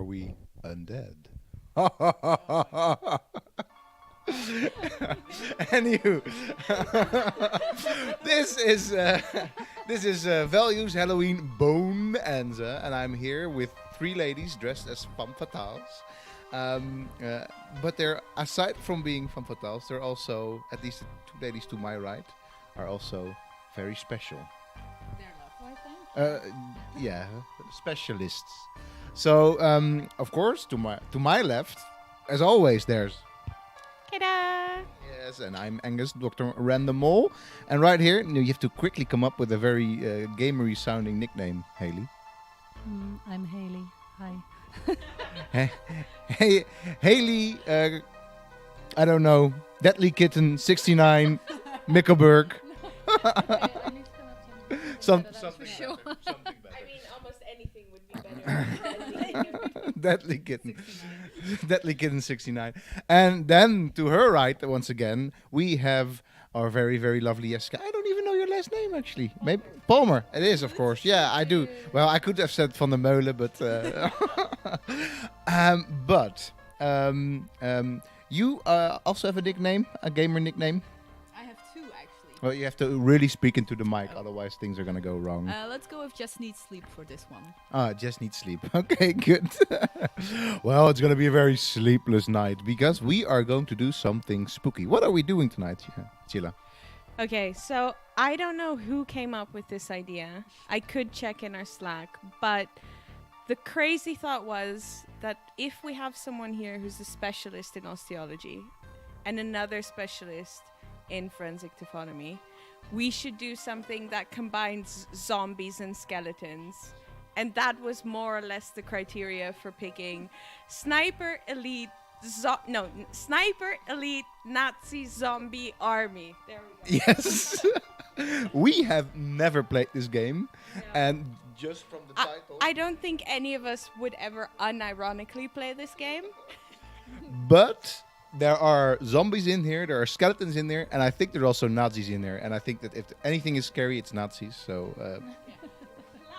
we undead? Anywho, this is Values Halloween Bone-anza, and I'm here with three ladies dressed as femme fatales. But they're, aside from being femme fatales, they're also, at least the two ladies to my right, are also very special. Yeah, specialists. So, of course, to my left, as always, there's Ta-da! yes, and I'm Angus, Dr. Random Mole, and right here you have to quickly come up with a very gamery sounding nickname, Hayley. I'm Hayley. Hi. Hey, Hayley. I don't know. Deadly Kitten 69, Mickleburgh. I need to come up Something for sure. better. Something better. I mean, almost anything would be better. Deadly Kitten. Deadly Kitten 69. And then to her right, once again, we have our very, very lovely Jessica. I don't even know your last name, actually. Maybe Palmer. It is, of course. Yeah, I do. Well, I could have said Van der Meulen, but... you also have a nickname? A gamer nickname? I have two, actually. Well, you have to really speak into the mic, otherwise things are going to go wrong. Let's go with Just Need Sleep for this one. Just need sleep. Okay, good. Well, it's going to be a very sleepless night because we are going to do something spooky. What are we doing tonight, Sheila? Okay, so I don't know who came up with this idea. I could check in our Slack, but the crazy thought was that if we have someone here who's a specialist in osteology and another specialist in forensic taphonomy, we should do something that combines zombies and skeletons. And that was more or less the criteria for picking Sniper Elite Nazi Zombie Army. There we go. Yes. We have never played this game. No. And just from the title... I don't think any of us would ever unironically play this game. But there are zombies in here, there are skeletons in there, and I think there are also Nazis in there. And I think that if anything is scary, it's Nazis. So...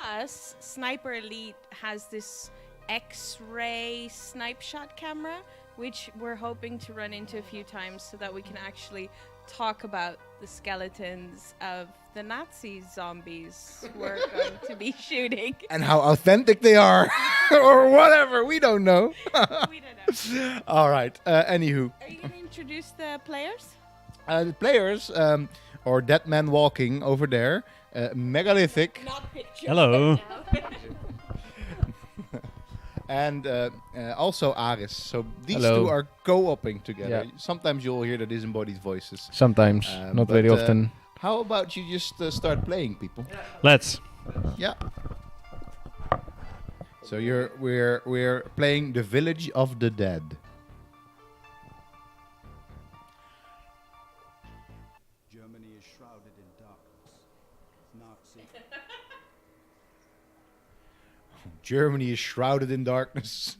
Plus, Sniper Elite has this X-ray snipe shot camera, which we're hoping to run into a few times so that we can actually talk about the skeletons of the Nazi zombies we're going to be shooting. and how authentic they are. Or whatever, we don't know. We don't know. All right, anywho. Are you going to introduce the players? The players, or Dead Man Walking over there, Megalithic, Not picture. Hello. and also Aris. So these Hello. two are co-oping together. Yeah. Sometimes you'll hear the disembodied voices. Sometimes, not but, very often. How about you just start playing, people? Let's. Yeah. So we're playing the Village of the Dead. Germany is shrouded in darkness. Nazi. Germany is shrouded in darkness.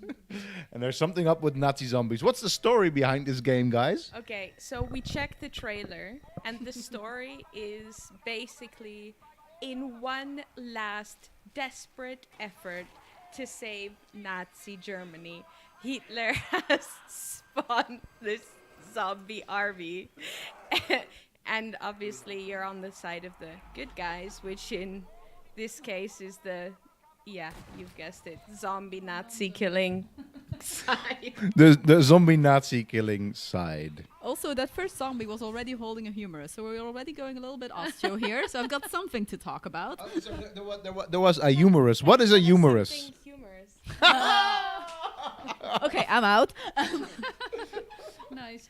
And there's something up with Nazi zombies. What's the story behind this game, guys? Okay, so we checked the trailer, and the story is basically in one last desperate effort to save Nazi Germany, Hitler has spawned this zombie army. And obviously you're on the side of the good guys, which in this case is the, yeah, you've guessed it, zombie Nazi killing side. The zombie Nazi killing side. Also, that first zombie was already holding a humerus, so we're already going a little bit osteo here, so I've got something to talk about. So there was a humerus. What is a humerus? Something humorous. Okay, I'm out. Nice.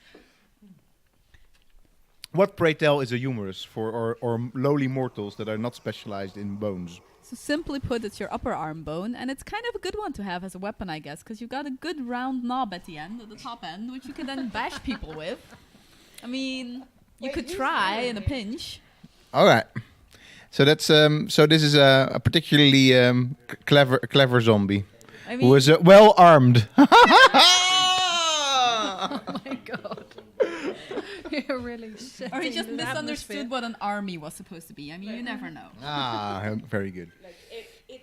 What, pray tell, is a humerus for or lowly mortals that are not specialized in bones? So simply put, it's your upper arm bone, and it's kind of a good one to have as a weapon, I guess, because you've got a good round knob at the end, at the top end, which you can then bash people with. I mean, you could try in a pinch. All right. So that's so this is a particularly clever zombie I mean, who is well armed. oh my god. You're really shitting Or he just the misunderstood atmosphere. what an army was supposed to be. I mean, you never know. Very good. Like,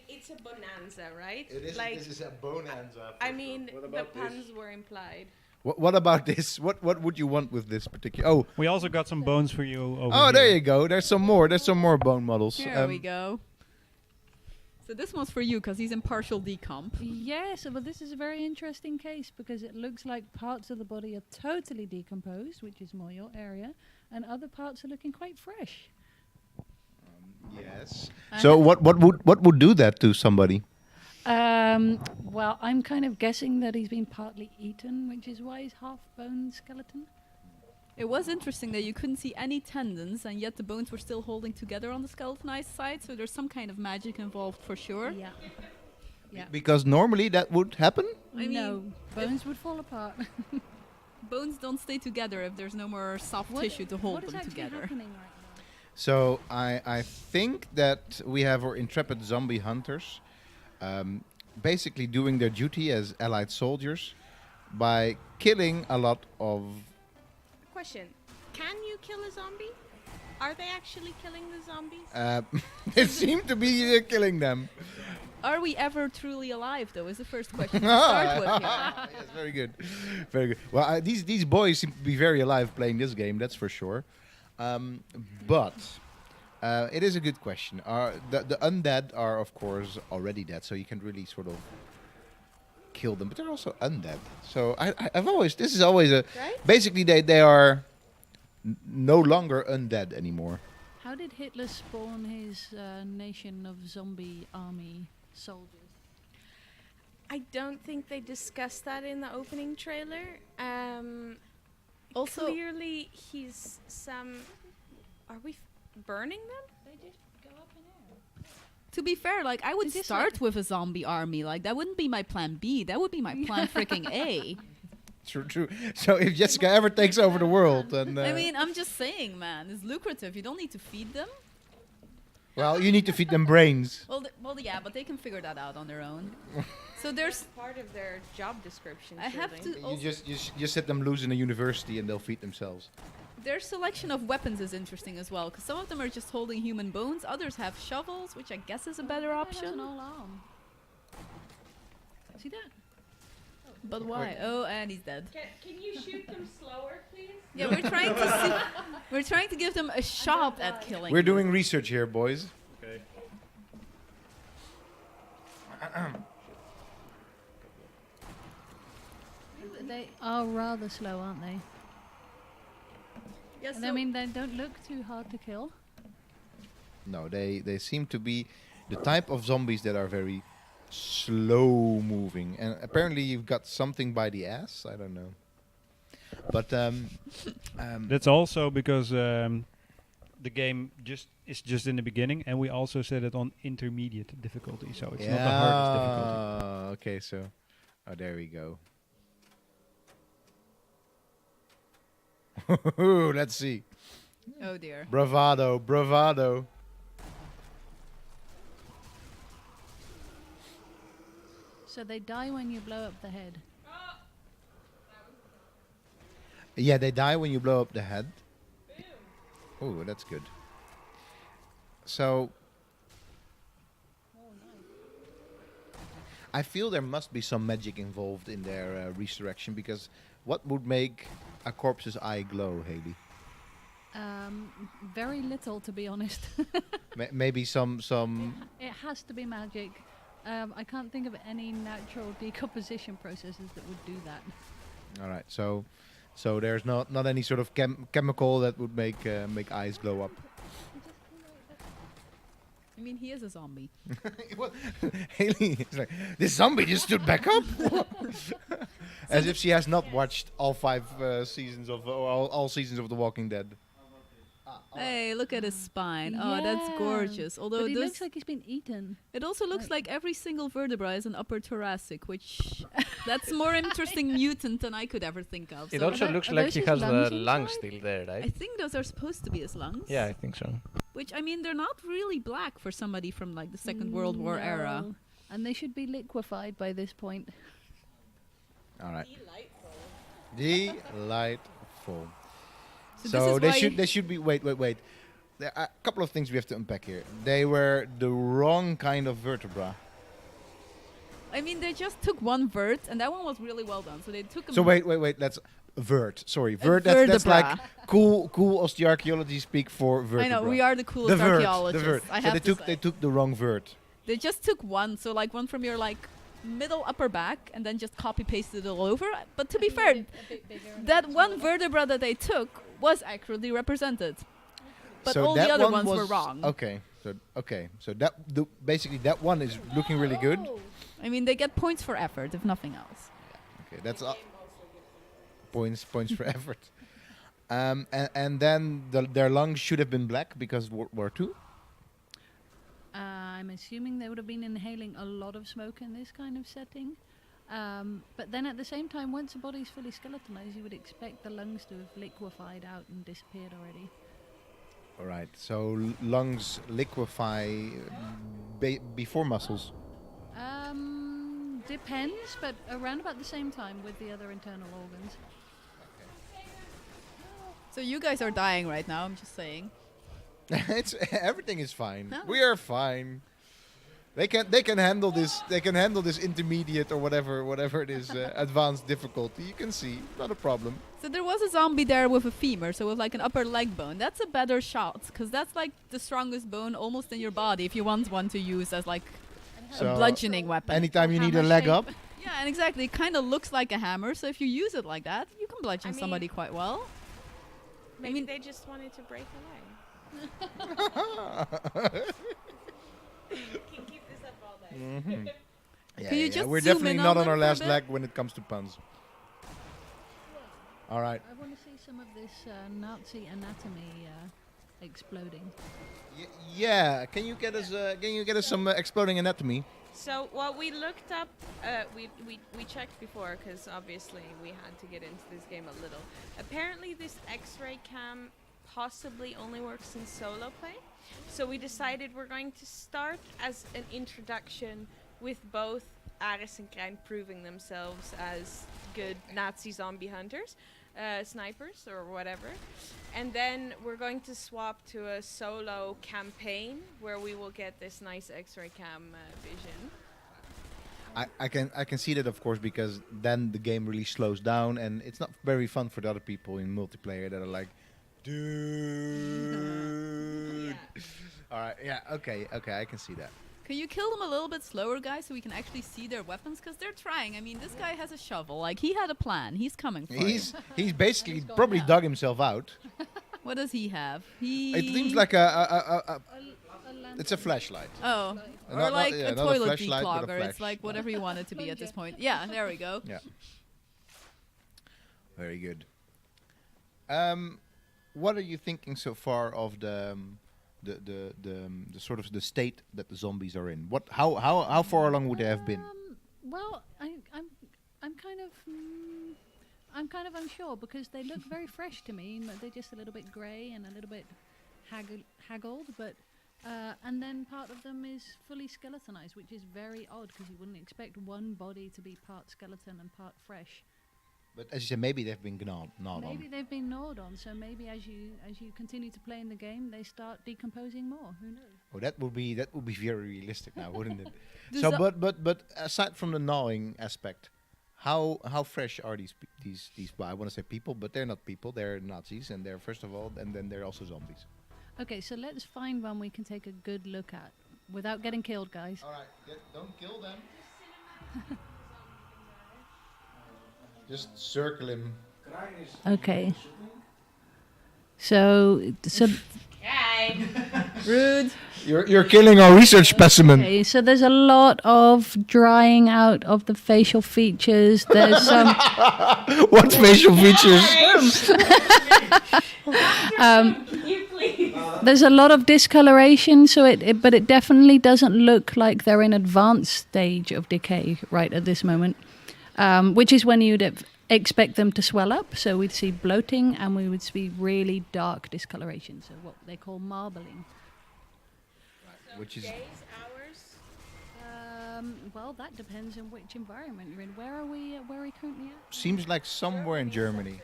it's a bonanza, right? It is. Like, This is a Bone-anza. I mean, What the about this? puns were implied. What about this? What would you want with this particular? Oh, We also got some bones for you over oh, here. there you go. There's some more. There's some more bone models. Here we go. So this one's for you because he's in partial decomp. Yes, well, this is a very interesting case because it looks like parts of the body are totally decomposed, which is more your area, and other parts are looking quite fresh. Yes. So what would do that to somebody? Well, I'm kind of guessing that he's been partly eaten, which is why he's half bone skeleton. It was interesting that you couldn't see any tendons, and yet the bones were still holding together on the skeletonized side. So there's some kind of magic involved for sure. Yeah. Yeah. Because normally that would happen. I mean, No, bones would fall apart. bones don't stay together if there's no more soft tissue to hold them together. Happening right now? So I think that we have our intrepid zombie hunters basically doing their duty as allied soldiers by killing a lot of. Question: can you kill a zombie? Are they actually killing the zombies? They seem to be killing them. Are we ever truly alive, though, is the first question to start with here. Yes, very good, very good. Well, these boys seem to be very alive playing this game. That's for sure. But it is a good question. The undead are of course already dead, so you can really sort of kill them. But they're also undead. So I've always this is always a Right? basically they are no longer undead anymore. How did Hitler spawn his nation of zombie army soldiers? I don't think they discussed that in the opening trailer. Also, Clearly, he's some. Are we burning them? They just go up in air. to be fair, like, I would Is this start with a zombie army. Like, that wouldn't be my plan B. That would be my plan freaking A. True. So if Jessica ever takes over the world, then I mean, I'm just saying, man. It's lucrative. You don't need to feed them. well, you need to feed them brains. Well, yeah, but they can figure that out on their own. So there's... Part of their job description. I have surely. to You also... just set them loose in a university and they'll feed themselves. Their selection of weapons is interesting as well, because some of them are just holding human bones. Others have shovels, which I guess is a better That has an option. all arm. See that? But why? Oh, and he's dead. Can you shoot them slower, please? Yeah, we're trying to see... We're trying to give them a shot at killing We're you. doing research here, boys. Okay. They are rather slow, aren't they? Yes, And I mean, they don't look too hard to kill. No, they seem to be the type of zombies that are very slow moving, and apparently you've got something by the ass. I don't know, but That's also because the game is just in the beginning, and we also set it on intermediate difficulty, so it's not the hardest difficulty. Okay, so there we go. Let's see. Oh dear. Bravado. So they die when you blow up the head. Yeah, they die when you blow up the head. Oh, that's good. So I feel there must be some magic involved in their resurrection, because what would make a corpse's eye glow, Hayley? Very little, to be honest. Maybe some. It has to be magic. I can't think of any natural decomposition processes that would do that. All right, so there's not any sort of chemical that would make eyes glow up. I mean, he is a zombie. What? Hayley is like, this zombie just stood back up, as if she has not watched all 5 seasons of all seasons of The Walking Dead. Hey, look at his spine. Oh, that's Yeah. gorgeous. Although But he this, looks like he's been eaten. it also looks like- like every single vertebra is an upper thoracic, which that's more interesting mutant than I could ever think of. It So also tho- looks are like those he his has the lungs lungs inside? still there, I right? think those are supposed to be his lungs. Yeah, I think so. Which, I mean, they're not really black for somebody from like the Second World War era. No. And they should be liquefied by this point. All right, Delightful. delightful. So, So this is they why should be wait. there are a couple of things we have to unpack here. They were the wrong kind of vertebra. I mean, they just took one vert, and that one was really well done. So they took. So wait. Let's vert. Sorry, vert. That's like cool osteoarchaeology speak for vertebra. I know we are the coolest The vert. archaeologists. The vert. I So have to say. they took the wrong vert. They just took one, so like one from your like middle upper back, and then just copy pasted it all over. But to be fair, that one vertebra that they took was accurately represented. But So all that the other one ones were was- wrong. Okay. So basically that one is looking really good. I mean, they get points for effort, if nothing else. Okay, that's points for effort. And then their lungs should have been black because World War II. I'm assuming they would have been inhaling a lot of smoke in this kind of setting. But then at the same time, once the body's fully skeletonized, you would expect the lungs to have liquefied out and disappeared already. All right. So lungs liquefy before muscles. Depends, but around about the same time with the other internal organs. So you guys are dying right now, I'm just saying. It's everything is fine. No. We are fine. They can handle this. They can handle this intermediate or whatever it is, advanced difficulty. You can see, not a problem. So there was a zombie there with a femur, so with like an upper leg bone. That's a better shot, because that's like the strongest bone almost in your body if you want one to use as like So a bludgeoning weapon. anytime you need a Hammer leg shape. up, Yeah, and exactly. It kind of looks like a hammer, so if you use it like that, you can bludgeon I mean- somebody quite well. Maybe mean- they just wanted to break away. Can keep this up all day. yeah, Can you yeah, just we're zoom definitely in not on on them our for a last bit? leg when it comes to puns. All right. I want to see some of this Nazi anatomy exploding. Yeah. Can you get us some exploding anatomy? So what we looked up, we checked before because obviously we had to get into this game a little. Apparently this X-ray cam possibly only works in solo play. So we decided we're going to start as an introduction with both Aris and Krijn proving themselves as good Nazi zombie hunters, snipers or whatever. And then we're going to swap to a solo campaign where we will get this nice X-ray cam vision. I can see that, of course, because then the game really slows down and it's not very fun for the other people in multiplayer that are like, dude. All right. Yeah. Okay. I can see that. Can you kill them a little bit slower, guys, so we can actually see their weapons? Because they're trying. I mean, this guy has a shovel. Like, he had a plan. He's coming for you. He's basically He's going probably out. dug himself out. What does he have? He... It seems like a it's a flashlight. Oh, or Not- like yeah, a not a toilet flashlight, but a declogger. It's flash. like whatever you want it to be at this point. Yeah, there we go. Yeah. Very good. What are you thinking so far of the sort of the state that the zombies are in? What how far along would they have been? Well, I'm kind of unsure because they look very fresh to me. They're just a little bit grey and a little bit haggled, but and then part of them is fully skeletonized, which is very odd because you wouldn't expect one body to be part skeleton and part fresh. But as you said, maybe they've been gnawed Maybe on. they've been gnawed on, so maybe as you continue to play in the game, they start decomposing more. Who knows? Oh, that would be very realistic now, wouldn't it? The So, zo- but aside from the gnawing aspect, how fresh are these well, I want to say people, but they're not people. They're Nazis, and they're first of all, and then they're also zombies. Okay, so let's find one we can take a good look at without getting killed, guys. All right, don't kill them. Just circle him. Okay. So Rude. You're killing our research specimen. okay, so there's a lot of drying out of the facial features. There's some What facial features? You please. there's a lot of discoloration, so but it definitely doesn't look like they're in advanced stage of decay right at this moment, which is when you'd expect them to swell up. So we'd see bloating and we would see really dark discoloration, so what they call marbling. Which is Days, hours? Well, that depends on which environment you're in. Where are we currently at? seems like somewhere in Germany.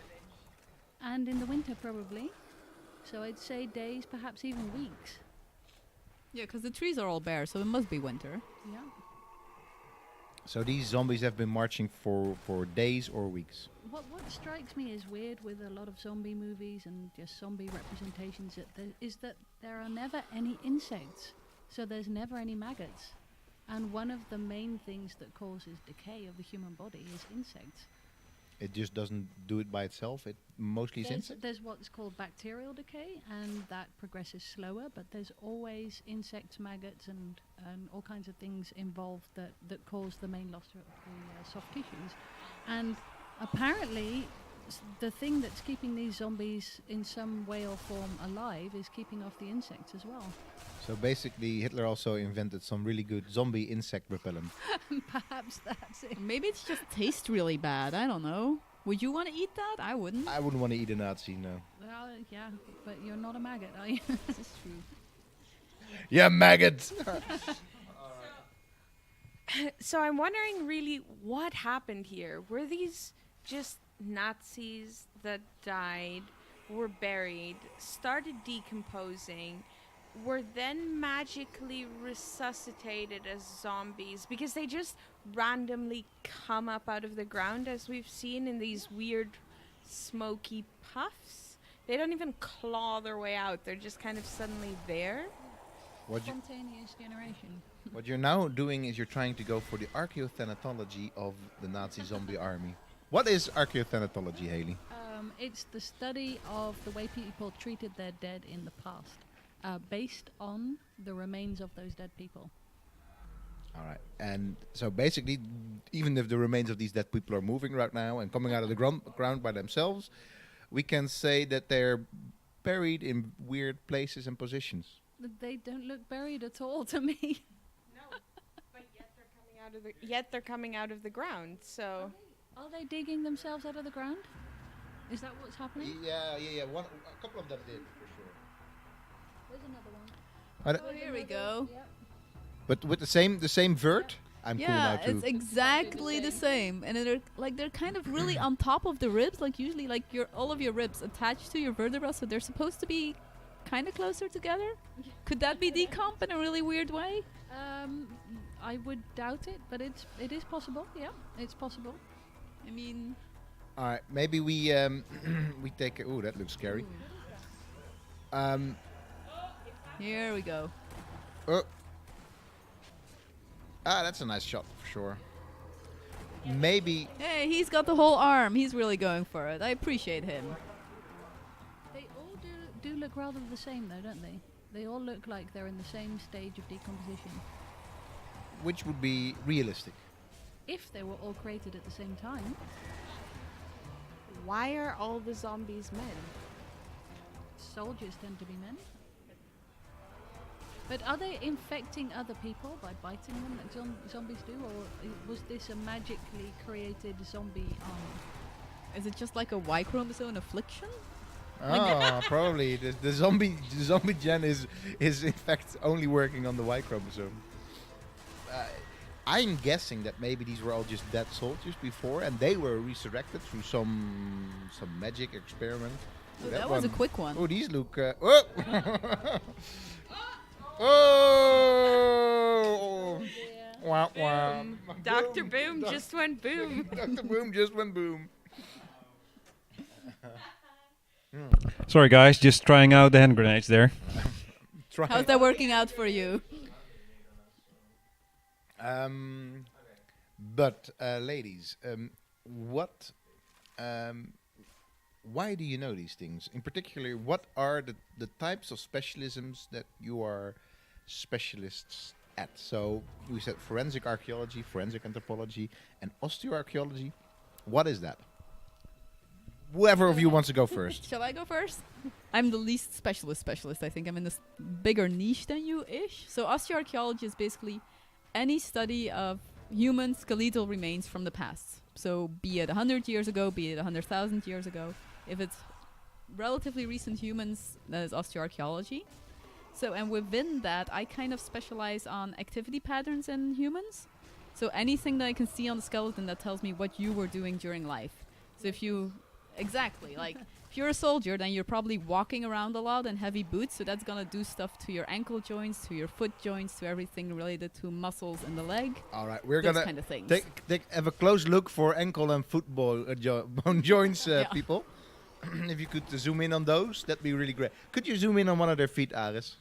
And in the winter, probably. So I'd say days, perhaps even weeks. Yeah, because the trees are all bare, so it must be winter. Yeah. So these zombies have been marching for days or weeks. What strikes me as weird with a lot of zombie movies and just zombie representations is that there are never any insects. So there's never any maggots. And one of the main things that causes decay of the human body is insects. It just doesn't do it by itself. It mostly is insects. There's what's called bacterial decay, and that progresses slower, but there's always insects, maggots, and all kinds of things involved that cause the main loss of the soft tissues. And apparently, the thing that's keeping these zombies in some way or form alive is keeping off the insects as well. So basically, Hitler also invented some really good zombie insect repellent. Perhaps that's it. Maybe it just tastes really bad. I don't know. Would you want to eat that? I wouldn't. I wouldn't want to eat a Nazi, no. Well, yeah, but you're not a maggot, are you? This is true. Yeah, maggots! So I'm wondering really what happened here. Were these just Nazis that died, were buried, started decomposing, were then magically resuscitated as zombies because they just randomly come up out of the ground, as we've seen in these weird smoky puffs? They don't even claw their way out. They're just kind of suddenly there. Spontaneous generation. What you're now doing is you're trying to go for the archaeothanatology of the Nazi zombie army. What is archaeothanatology, Hayley? It's the study of the way people treated their dead in the past, based on the remains of those dead people. All right. And so basically, even if the remains of these dead people are moving right now and coming out of the ground by themselves, we can say that they're buried in weird places and positions. They don't look buried at all to me. No, but yet they're coming out of the ground. So Are they digging themselves out of the ground? Is that what's happening? Yeah. A couple of them did, for sure. There's another one. Oh, here we go. Yep. But with the same vert? I'm cool now Yeah, too. it's exactly the same, and they're kind of really on top of the ribs. Like usually, like all of your ribs attached to your vertebra, so they're supposed to be kind of closer together. Could that be decomp in a really weird way? I would doubt it, but it is possible. Yeah, it's possible. I mean, All right, maybe we we take. Ooh, that looks scary. here we go. Oh. That's a nice shot for sure. Maybe. Hey, he's got the whole arm. He's really going for it. I appreciate him. They all do look rather the same, though, don't they? They all look like they're in the same stage of decomposition. Which would be realistic. If they were all created at the same time. why are all the zombies men? Soldiers tend to be men. But are they infecting other people by biting them like zombies do? Or was this a magically created zombie army? Is it just like a Y chromosome affliction? Oh, probably. The zombie gen is in fact only working on the Y chromosome. I'm guessing that maybe these were all just dead soldiers before, and they were resurrected through some magic experiment. Oh, that was a quick one. Oh, these look. Oh! Oh! Wah, wah. Dr. Boom just went boom. Dr. Boom just went boom. Sorry, guys, just trying out the hand grenades there. How's that working out for you? But ladies, what? Why do you know these things? In particular, what are the types of specialisms that you are specialists at? So we said forensic archaeology, forensic anthropology, and osteoarchaeology. What is that? Whoever of you wants to go first. Shall I go first? I'm the least specialist, I think. I'm in this bigger niche than you-ish. So osteoarchaeology is basically any study of human skeletal remains from the past. So be it 100 years ago, be it 100,000 years ago. If it's relatively recent humans, that is osteoarchaeology. So, and within that, I kind of specialize on activity patterns in humans. So anything that I can see on the skeleton that tells me what you were doing during life. So if you Exactly. Like, if you're a soldier, then you're probably walking around a lot in heavy boots, so that's gonna do stuff to your ankle joints, to your foot joints, to everything related to muscles in the leg. All right, we're Those gonna kind of things. have a close look for ankle and football bone joints, Yeah. people. If you could zoom in on those, that'd be really great. Could you zoom in on one of their feet, Aris?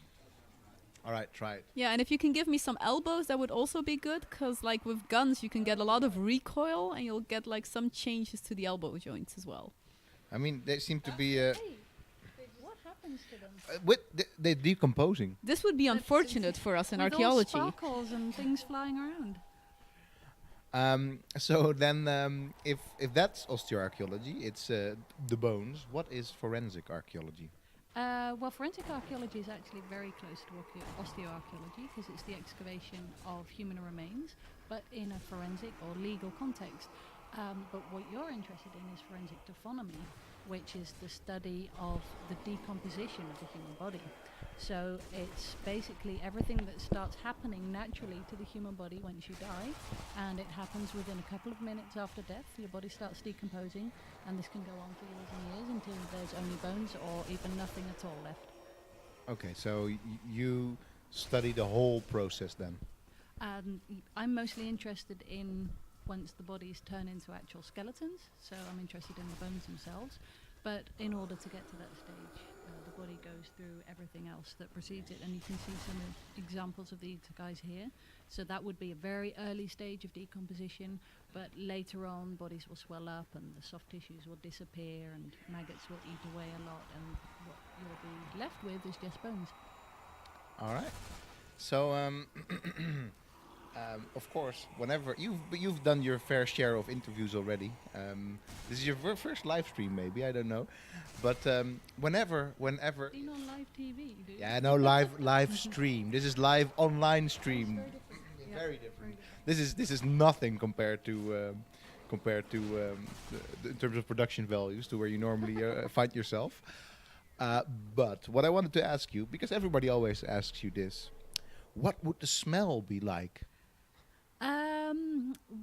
All right, try it. Yeah, and if you can give me some elbows, that would also be good, because like with guns, you can get a lot of recoil, and you'll get like some changes to the elbow joints as well. I mean, they seem to be What happens to them? they're decomposing. This would be unfortunate for us in With all archaeology. sparkles and things flying around. So then, if that's osteoarchaeology, it's the bones. What is forensic archaeology? Well, forensic archaeology is actually very close to osteoarchaeology because it's the excavation of human remains, but in a forensic or legal context. But what you're interested in is forensic taphonomy, which is the study of the decomposition of the human body. So it's basically everything that starts happening naturally to the human body once you die, and it happens within a couple of minutes after death. Your body starts decomposing, and this can go on for years and years until there's only bones or even nothing at all left. Okay, so you study the whole process then. I'm mostly interested in once the bodies turn into actual skeletons, so I'm interested in the bones themselves. But in order to get to that stage, the body goes through everything else that precedes it, and you can see some examples of these guys here. So that would be a very early stage of decomposition, but later on bodies will swell up and the soft tissues will disappear and maggots will eat away a lot, and what you'll be left with is just bones. All right. So of course, whenever you've done your fair share of interviews already. This is your first live stream, maybe, I don't know, but whenever. Been on live TV, do you? Yeah, no, live stream. This is live online stream. Yeah, Very different. This is nothing compared to in terms of production values to where you normally find yourself. But what I wanted to ask you, because everybody always asks you this, what would the smell be like?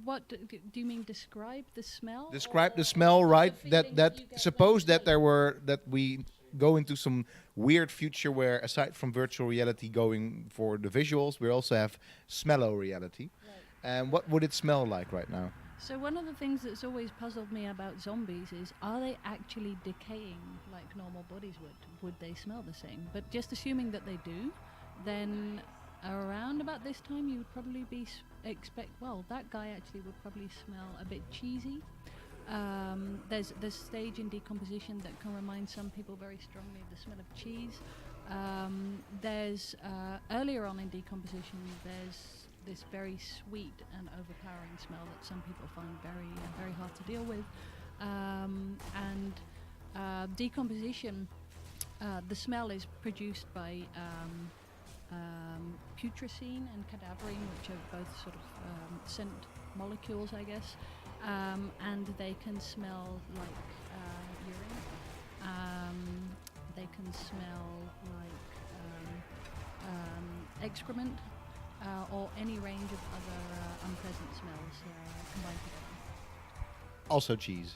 What do you mean? Describe the smell? Describe the smell, right? That suppose that we go into some weird future where, aside from virtual reality going for the visuals, we also have smello reality. Right. And what would it smell like right now? So one of the things that's always puzzled me about zombies is, are they actually decaying like normal bodies would? Would they smell the same? But just assuming that they do, then around about this time you would probably be well, that guy actually would probably smell a bit cheesy. There's stage in decomposition that can remind some people very strongly of the smell of cheese. There's earlier on in decomposition, there's this very sweet and overpowering smell that some people find very hard to deal with. And decomposition, the smell is produced by putrescine and cadaverine, which are both sort of scent molecules, I guess, and they can smell like urine. They can smell like excrement, or any range of other unpleasant smells combined together. Also cheese.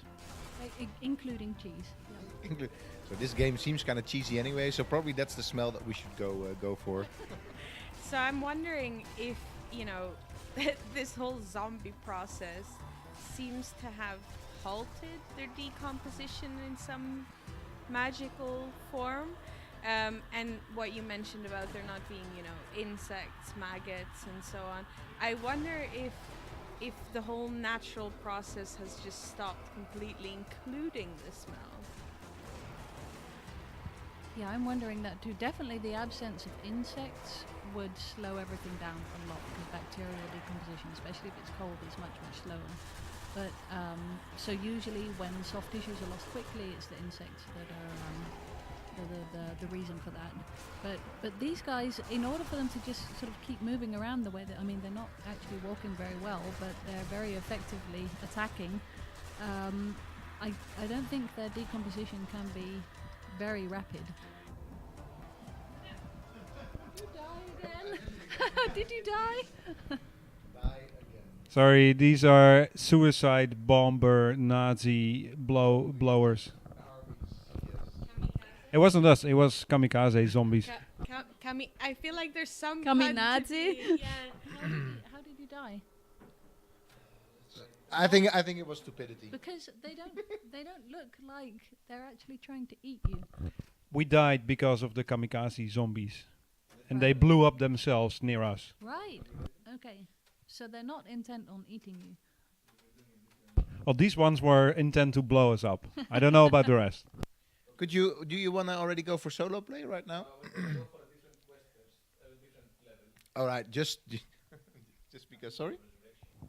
Including cheese. Yeah. So this game seems kind of cheesy anyway, so probably that's the smell that we should go for. So I'm wondering if, this whole zombie process seems to have halted their decomposition in some magical form. And what you mentioned about there not being, insects, maggots, and so on. I wonder if the whole natural process has just stopped completely, including the smell. Yeah, I'm wondering that too. Definitely the absence of insects would slow everything down a lot, because bacterial decomposition, especially if it's cold, is much slower. But so usually when soft tissues are lost quickly, it's the insects that are the reason for that. But these guys, in order for them to just sort of keep moving around the way that, they're not actually walking very well, but they're very effectively attacking. I don't think their decomposition can be very rapid. Did you die again? Did you die? Sorry, these are suicide bomber Nazi blowers. It wasn't us. It was kamikaze zombies. I feel like there's some Kaminazi? How did you die? I think it was stupidity. Because they don't look like they're actually trying to eat you. We died because of the kamikaze zombies, and they blew up themselves near us. Right. Okay. So they're not intent on eating you. Well, these ones were intent to blow us up. I don't know about the rest. Do you want to already go for solo play right now? All right, just because. Sorry.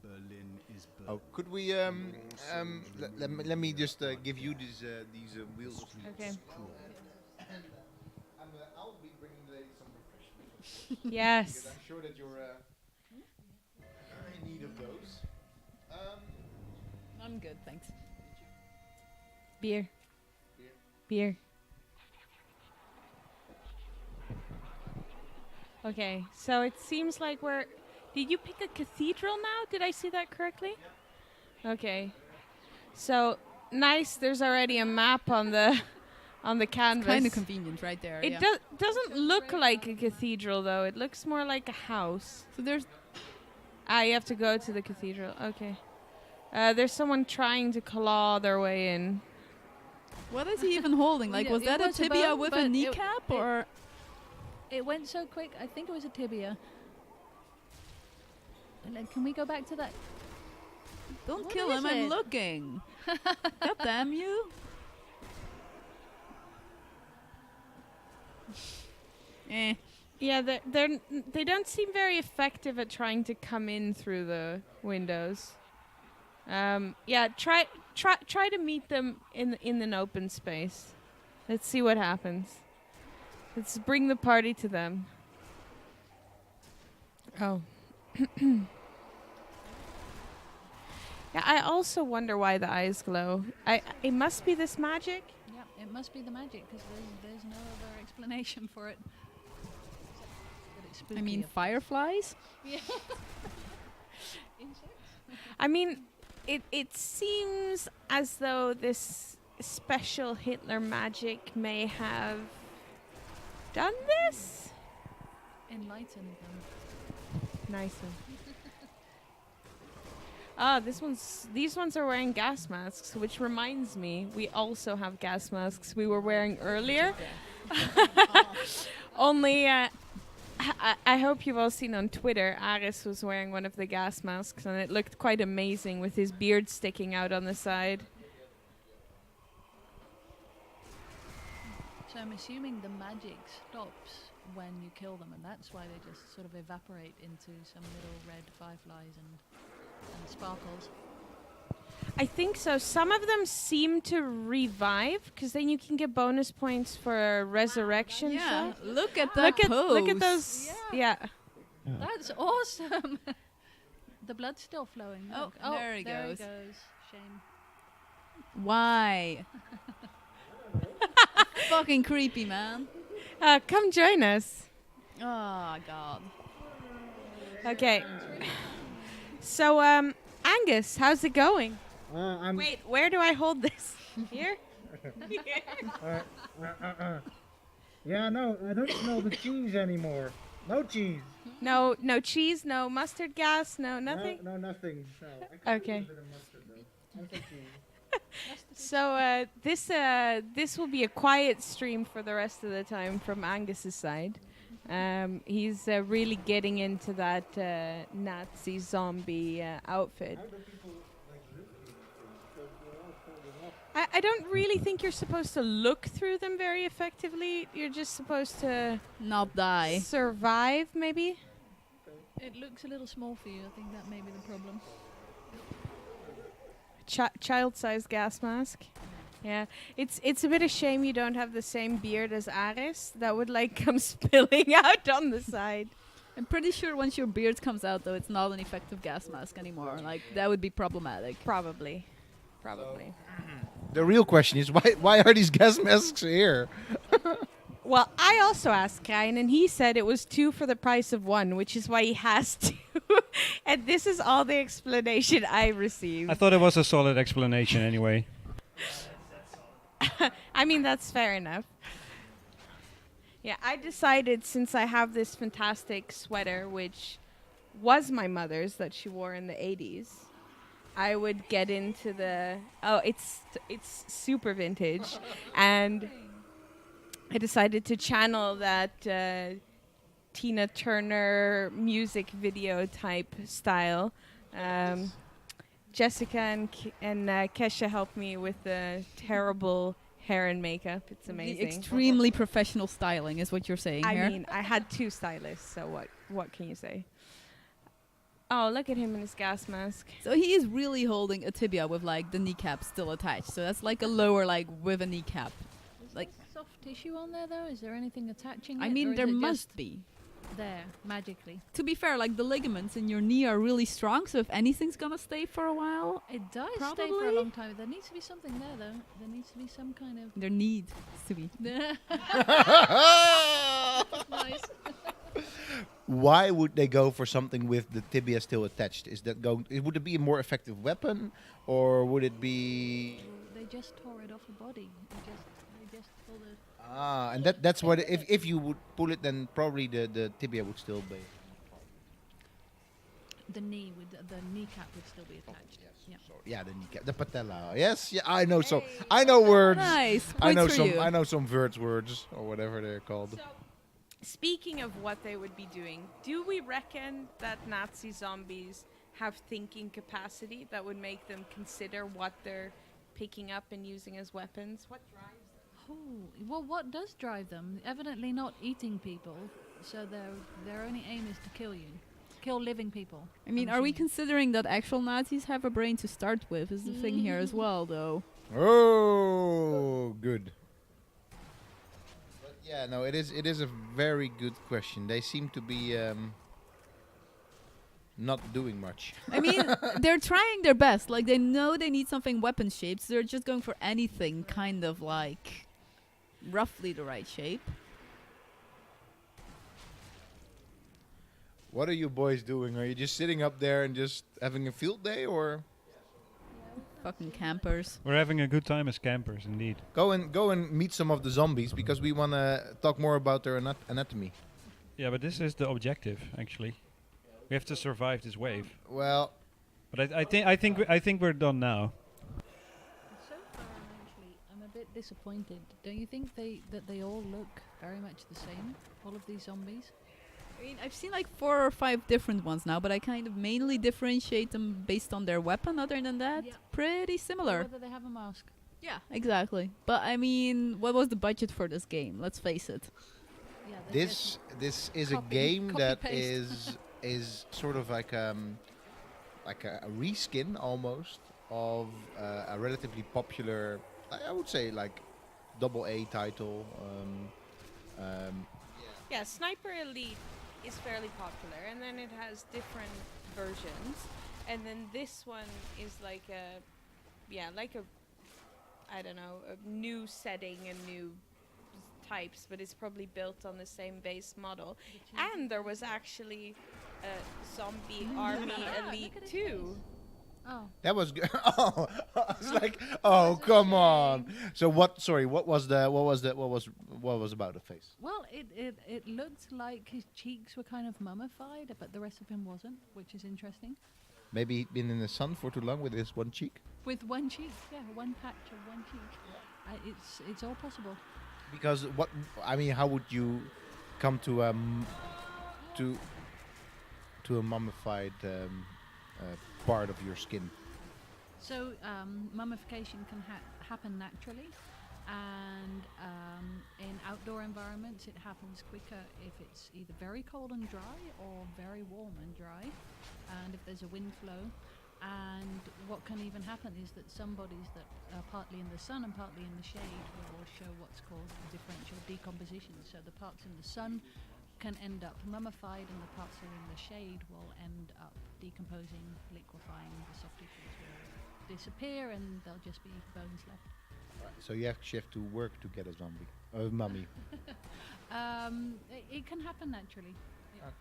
Berlin is Berlin. Oh, could we let me just give you these wheels. Okay. I'll be bringing the ladies some refreshments. Yes. Because I'm sure that you're in need of those. I'm good, thanks. Beer. Beer. Okay, so it seems like we're... Did you pick a cathedral now? Did I see that correctly? Okay. So, nice, there's already a map on the canvas. Kind of convenient right there. It doesn't look like a cathedral, though. It looks more like a house. So there's... You have to go to the cathedral. Okay. There's someone trying to claw their way in. What is he even holding? Like, was It that a was a tibia bone, with but a it- kneecap, or...? It went so quick. I think it was a tibia. Can we go back to that? Don't What kill is him, I'm it? looking. God damn you. Yeah, they don't seem very effective at trying to come in through the windows. Yeah, try to meet them in an open space. Let's see what happens. Let's bring the party to them. Oh. Yeah, I also wonder why the eyes glow. It must be this magic. Yeah, it must be the magic because there's no other explanation for it. But it's I mean, spooky. fireflies? I mean, it seems as though this special Hitler magic may have done this. Enlighten them. Nice one. These ones are wearing gas masks, which reminds me, we also have gas masks we were wearing earlier. Only, I hope you've all seen on Twitter, Aris was wearing one of the gas masks, and it looked quite amazing with his beard sticking out on the side. So I'm assuming the magic stops when you kill them, and that's why they just sort of evaporate into some little red fireflies and sparkles. I think so. Some of them seem to revive, because then you can get bonus points for resurrection. Yeah, shot. look at that pose. Look at those. Yeah. That's awesome. The blood's still flowing. Oh, Look. there he there goes. He goes. Shame. Why? Fucking creepy, man. Come join us. Oh, God. Okay. So, Angus, how's it going? Wait, where do I hold this? Here? Yeah, no, I don't smell the cheese anymore. No cheese. No cheese, no mustard gas, no nothing? No, nothing. No. I could Okay. use a bit of mustard, though. No cheese. So, this will be a quiet stream for the rest of the time from Angus's side. He's really getting into that Nazi zombie outfit. How do people like look at these things? Because they're all folded up. I don't really think you're supposed to look through them very effectively. You're just supposed to Not die. survive, maybe? It looks a little small for you. I think that may be the problem. Child-sized gas mask. Yeah, it's a bit of shame you don't have the same beard as Aris. That would like come spilling out on the side. I'm pretty sure once your beard comes out, though, it's not an effective gas mask anymore. Like, that would be problematic. Probably. The real question is why are these gas masks here? Well, I also asked Krijn, and he said it was 2 for the price of 1, which is why he has 2. And this is all the explanation I received. I thought it was a solid explanation anyway. I mean, that's fair enough. Yeah, I decided since I have this fantastic sweater, which was my mother's that she wore in the 80s, I would get into the... Oh, it's super vintage. And I decided to channel that Tina Turner music video type style. Jessica and Kesha helped me with the terrible hair and makeup. It's amazing. The extremely professional styling is what you're saying here. I mean, I had 2 stylists, so what can you say? Oh, look at him in his gas mask. So he is really holding a tibia with like the kneecap still attached. So that's like a lower like with a kneecap. Like Soft tissue on there though? Is there anything attaching I it, or mean, is there it must just be. there magically? To be fair, like the ligaments in your knee are really strong. So if anything's gonna stay for a while, It does stay for a Probably. long time. There needs to be something there though. There needs to be some kind of there needs to be. nice. Why would they go for something with the tibia still attached? Is that going? Would it be a more effective weapon, or would it be? They just tore it off a body. They just pulled it. And that's what. If you would pull it, then probably the tibia would still be. The knee with the kneecap would still be attached. Yeah. So, yeah, the kneecap, the patella. Yes, yeah, I know. So I know words. Nice. I know Points for some. you. I know some words or whatever they're called. So, speaking of what they would be doing, do we reckon that Nazi zombies have thinking capacity that would make them consider what they're picking up and using as weapons? What drives them? Oh, well, what does drive them? Evidently not eating people. So their only aim is to kill you, kill living people. I mean, I'm are we assuming. considering that actual Nazis have a brain to start with? Is the thing here as well, though. Oh, good. But yeah, no, it is a very good question. They seem to be not doing much. I mean, they're trying their best. Like, they know they need something weapon shaped, so they're just going for anything kind of like roughly the right shape. What are you boys doing? Are you just sitting up there and just having a field day, or Fucking campers. We're having a good time as campers, indeed. go and meet some of the zombies because we want to talk more about their anatomy? Yeah, but this is the objective, actually. We have to survive this wave. Well, But I think we're done now. So far, actually, I'm a bit disappointed. Don't you think that they all look very much the same? All of these zombies? I mean, I've seen like 4 or 5 different ones now, but I kind of mainly differentiate them based on their weapon. Other than that, Yeah. pretty similar. Whether they have a mask. Yeah, exactly. But I mean, what was the budget for this game? Let's face it. Yeah, they this is a Copy- game copy that paste. is sort of like a reskin almost of a relatively popular, I would say, like AA title. Yeah, Sniper Elite is fairly popular, and then it has different versions, and then this one is like a, I don't know, a new setting and new types, but it's probably built on the same base model. And there was actually a Zombie Army Elite Look at his 2. Oh, That was good. Oh, I was like, oh, come on. So what? Sorry, what was about the face? well, it looked like his cheeks were kind of mummified, but the rest of him wasn't, which is interesting. Maybe he'd been in the sun for too long with his one cheek. With one cheek, yeah, one patch of one cheek. It's all possible. Because what? I mean, how would you come to a mummified part of your skin? So mummification can happen naturally, and in outdoor environments it happens quicker if it's either very cold and dry or very warm and dry, and if there's a wind flow. And what can even happen is that some bodies that are partly in the sun and partly in the shade will show what's called differential decomposition. So the parts in the sun can end up mummified, and the parts that are in the shade will end up decomposing, liquefying. The soft tissues will disappear, and there'll just be bones left. So you actually have to work to get a zombie, a mummy. It can happen naturally.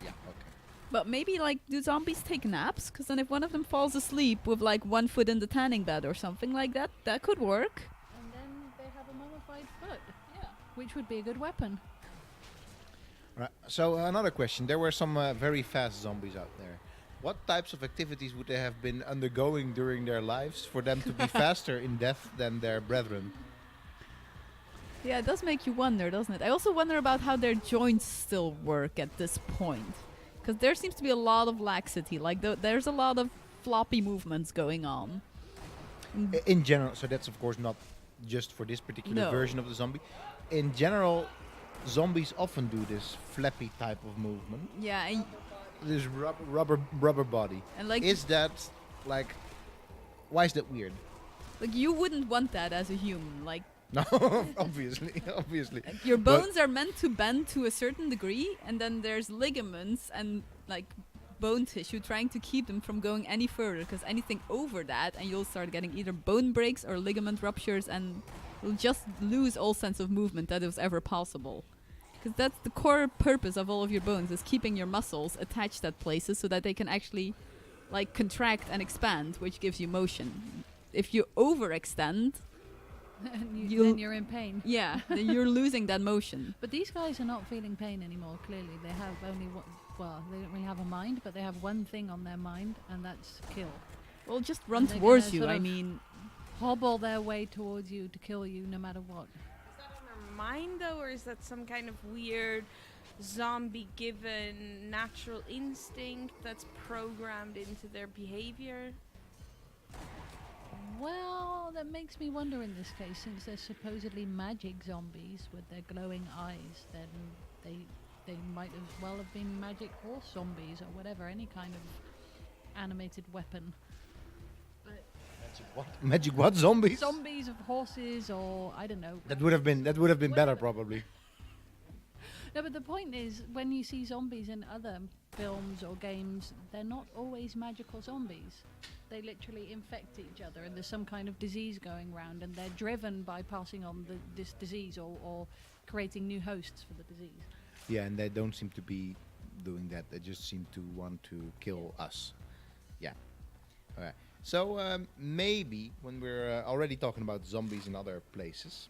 Yeah. Okay. But maybe, like, do zombies take naps? Because then if one of them falls asleep with, like, one foot in the tanning bed or something like that, that could work. And then they have a mummified foot. Yeah. Which would be a good weapon. Right. So another question. There were some very fast zombies out there. What types of activities would they have been undergoing during their lives for them to be faster in death than their brethren? Yeah, it does make you wonder, doesn't it? I also wonder about how their joints still work at this point. Because there seems to be a lot of laxity. Like, there's a lot of floppy movements going on. In general, so that's of course not just for this particular version of the zombie. In general, zombies often do this flappy type of movement. Yeah, and This rubber body. And like, Is that like? Why is that weird? like you wouldn't want that as a human. Like, No, obviously. your bones are meant to bend to a certain degree, and then there's ligaments and like bone tissue trying to keep them from going any further. Because anything over that, and you'll start getting either bone breaks or ligament ruptures, and you'll just lose all sense of movement that was ever possible. Because that's the core purpose of all of your bones, is keeping your muscles attached at places so that they can actually like contract and expand, which gives you motion. If you overextend, then you're in pain. yeah, then you're losing that motion. But these guys are not feeling pain anymore, clearly. They have only one, well, they don't really have a mind, but they have one thing on their mind, and that's kill. Well, just run And they're towards gonna you. sort I of mean, hobble their way towards you to kill you no matter what. Is that on their mind though, or is that some kind of weird zombie given natural instinct that's programmed into their behavior? Well, that makes me wonder in this case, since they're supposedly magic zombies with their glowing eyes, then they might as well have been magic horse zombies or whatever, any kind of animated weapon. Magic what? Zombies? Zombies of horses, or I don't know. That would have been better probably. No, but the point is, when you see zombies in other films or games, they're not always magical zombies. They literally infect each other, and there's some kind of disease going around, and they're driven by passing on this disease or creating new hosts for the disease. Yeah, and they don't seem to be doing that. They just seem to want to kill us. Yeah. All right. So maybe when we're already talking about zombies in other places,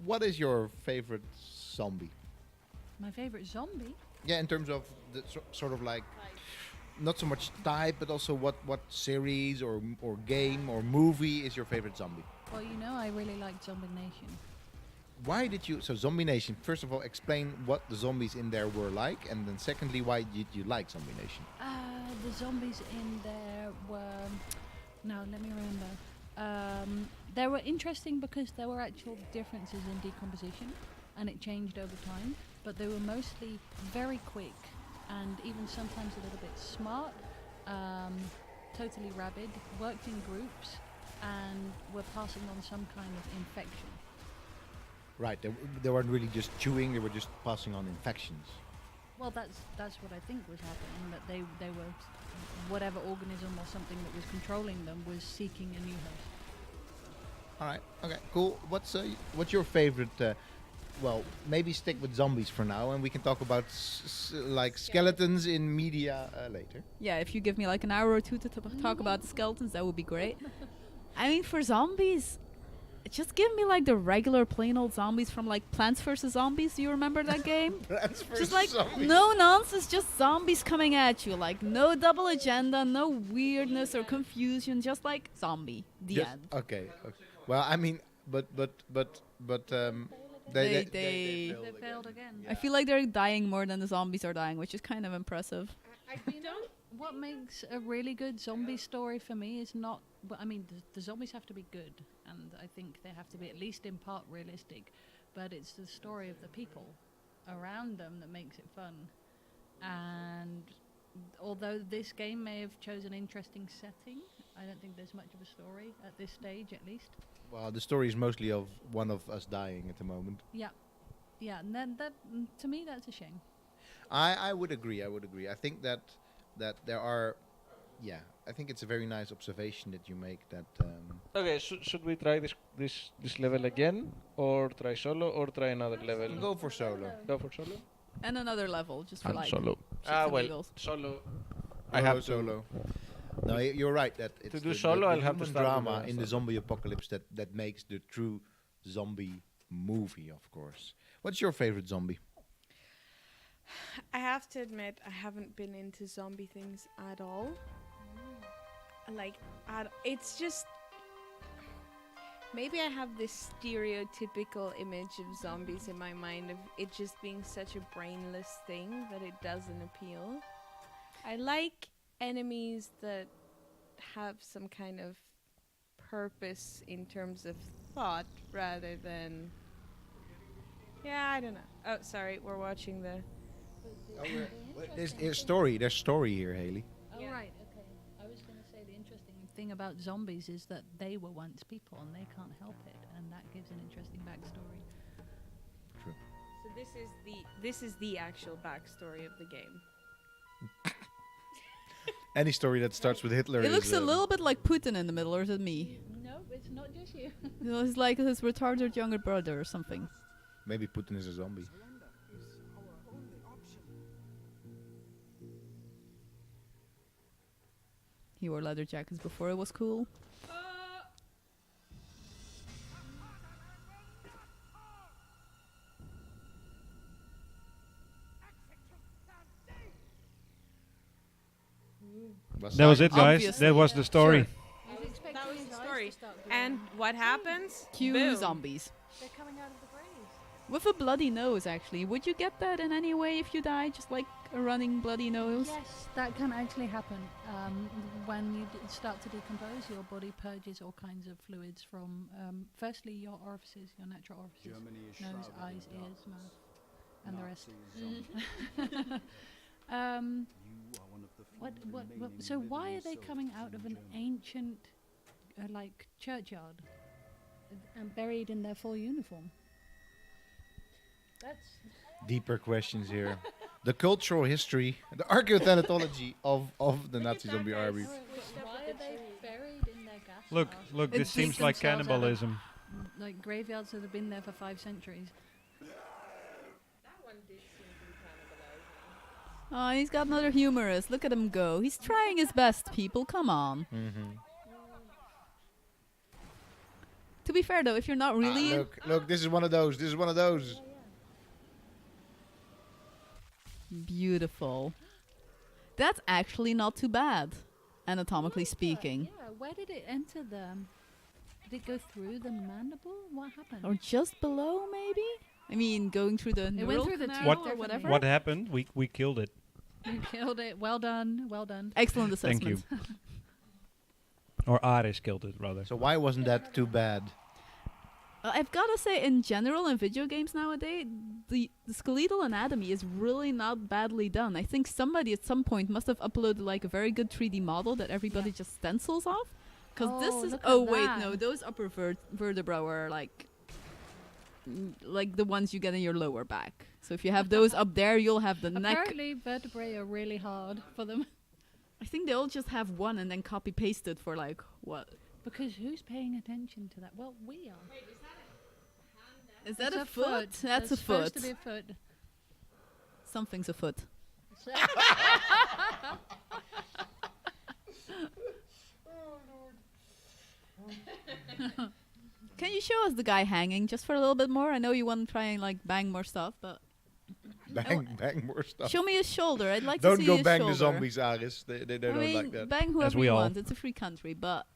what is your favorite zombie? My favorite zombie? Yeah, in terms of the sort of like, not so much type, but also what series or game or movie is your favorite zombie? Well, you know, I really like Zombie Nation. Why did you... So Zombie Nation, first of all, explain what the zombies in there were like, and then secondly, why did you like Zombie Nation? The zombies in there were... No, let me remember. They were interesting because there were actual differences in decomposition, and it changed over time, but they were mostly very quick, and even sometimes a little bit smart, totally rabid, worked in groups, and were passing on some kind of infection. Right, they weren't really just chewing, they were just passing on infections. Well, that's what I think was happening, that they were, whatever organism or something that was controlling them was seeking a new host. Alright, okay, cool. What's your favorite... well, maybe stick with zombies for now, and we can talk about like skeletons in media later. yeah, if you give me like an hour or two to talk about the skeletons, that would be great. I mean, for zombies, just give me like the regular plain old zombies from like Plants vs. Zombies. Do you remember that game? Plants vs. Just like Zombies. no nonsense, just zombies coming at you. Like no double agenda, no weirdness or confusion, just like zombie. The end. Okay. Well, I mean, but they failed again. I feel like they're dying more than the zombies are dying, which is kind of impressive. What makes a really good zombie story for me is not... Well, I mean, the zombies have to be good, and I think they have to be at least in part realistic, but it's the story of the people around them that makes it fun. And although this game may have chosen an interesting setting, I don't think there's much of a story at this stage, at least. Well, the story is mostly of one of us dying at the moment. Yeah, and that to me, that's a shame. I would agree. I think that there are... Yeah, I think it's a very nice observation that you make that... Okay, should we try this level again, or try solo, or try another level? Go for solo. Go for solo? And another level, just for And like... solo. shits and Well, giggles. solo. I have to. solo. No, you're right. That it's do the, solo, the I'll have to human start with drama the in the solo. zombie apocalypse that makes the true zombie movie, of course. What's your favorite zombie? I have to admit, I haven't been into zombie things at all. Like, it's just. Maybe I have this stereotypical image of zombies in my mind of it just being such a brainless thing that it doesn't appeal. I like enemies that have some kind of purpose in terms of thought rather than. Yeah, I don't know. Oh, sorry, we're watching the. There's story here, Hayley. Oh, right, okay. I was going to say the interesting thing about zombies is that they were once people and they can't help it, and that gives an interesting backstory. True. So this is the actual backstory of the game. Any story that starts with Hitler It looks is, a little bit like Putin in the middle, or is it me? No, it's not just you. It's like his retarded younger brother or something. maybe Putin is a zombie. He wore leather jackets before it was cool. That was it, guys. Obviously, That was the story. That was the story. And what happens? Cue Boom. zombies. They're coming out of the graves. With a bloody nose, actually. Would you get that in any way if you die? Just like a running bloody nose? Yes, that can actually happen. When you start to decompose, your body purges all kinds of fluids from, firstly, your orifices, your natural orifices. Germany is Nose, shrouded eyes, in ears, mouth, and the rest. Nazi zombie. Um, You are one of the few remaining so why are living they souls coming out in of an Germany. ancient, like, churchyard and buried in their full uniform? That's Deeper questions here. The cultural history, the archaeothanatology of the Nazi zombie army. why are they buried in their gas Look, masks? look, It this seems digs like themselves out of- cannibalism. Like graveyards that have been there for 5 centuries. That one did seem to be cannibalizing. Oh, he's got another humorous. Look at him go. He's trying his best, people. Come on. To be fair, though, if you're not really... Look, this is one of those. This is one of those. Beautiful. That's actually not too bad, anatomically speaking. Yeah, where did it enter them? Did it go through the mandible? What happened? Or just below, maybe? I mean, going through the It went neural through the canal What- or definitely. whatever. What happened? We killed it. You killed it. Well done. Well done. Excellent Thank assessment. you. Or Ares killed it, rather. So why wasn't that too bad? I've got to say, in general, in video games nowadays, the skeletal anatomy is really not badly done. I think somebody at some point must have uploaded like a very good 3D model that everybody just stencils off. Because this Oh, is... look Oh, at wait, that. no. Those upper vertebra were like the ones you get in your lower back. So if you have those up there, you'll have the neck. Apparently, vertebrae are really hard for them. I think they all just have one and then copy paste it for like, what? Because who's paying attention to that? Well, we are. Is that It's a foot? That's a It's supposed foot. to be a foot. Something's a foot. Can you show us the guy hanging just for a little bit more? I know you want to try and like bang more stuff, but Bang more stuff. show me his shoulder. I'd like Don't to see go his bang shoulder. the zombies, Aris. They I don't mean, like that. bang whoever we you all. want. It's a free country, but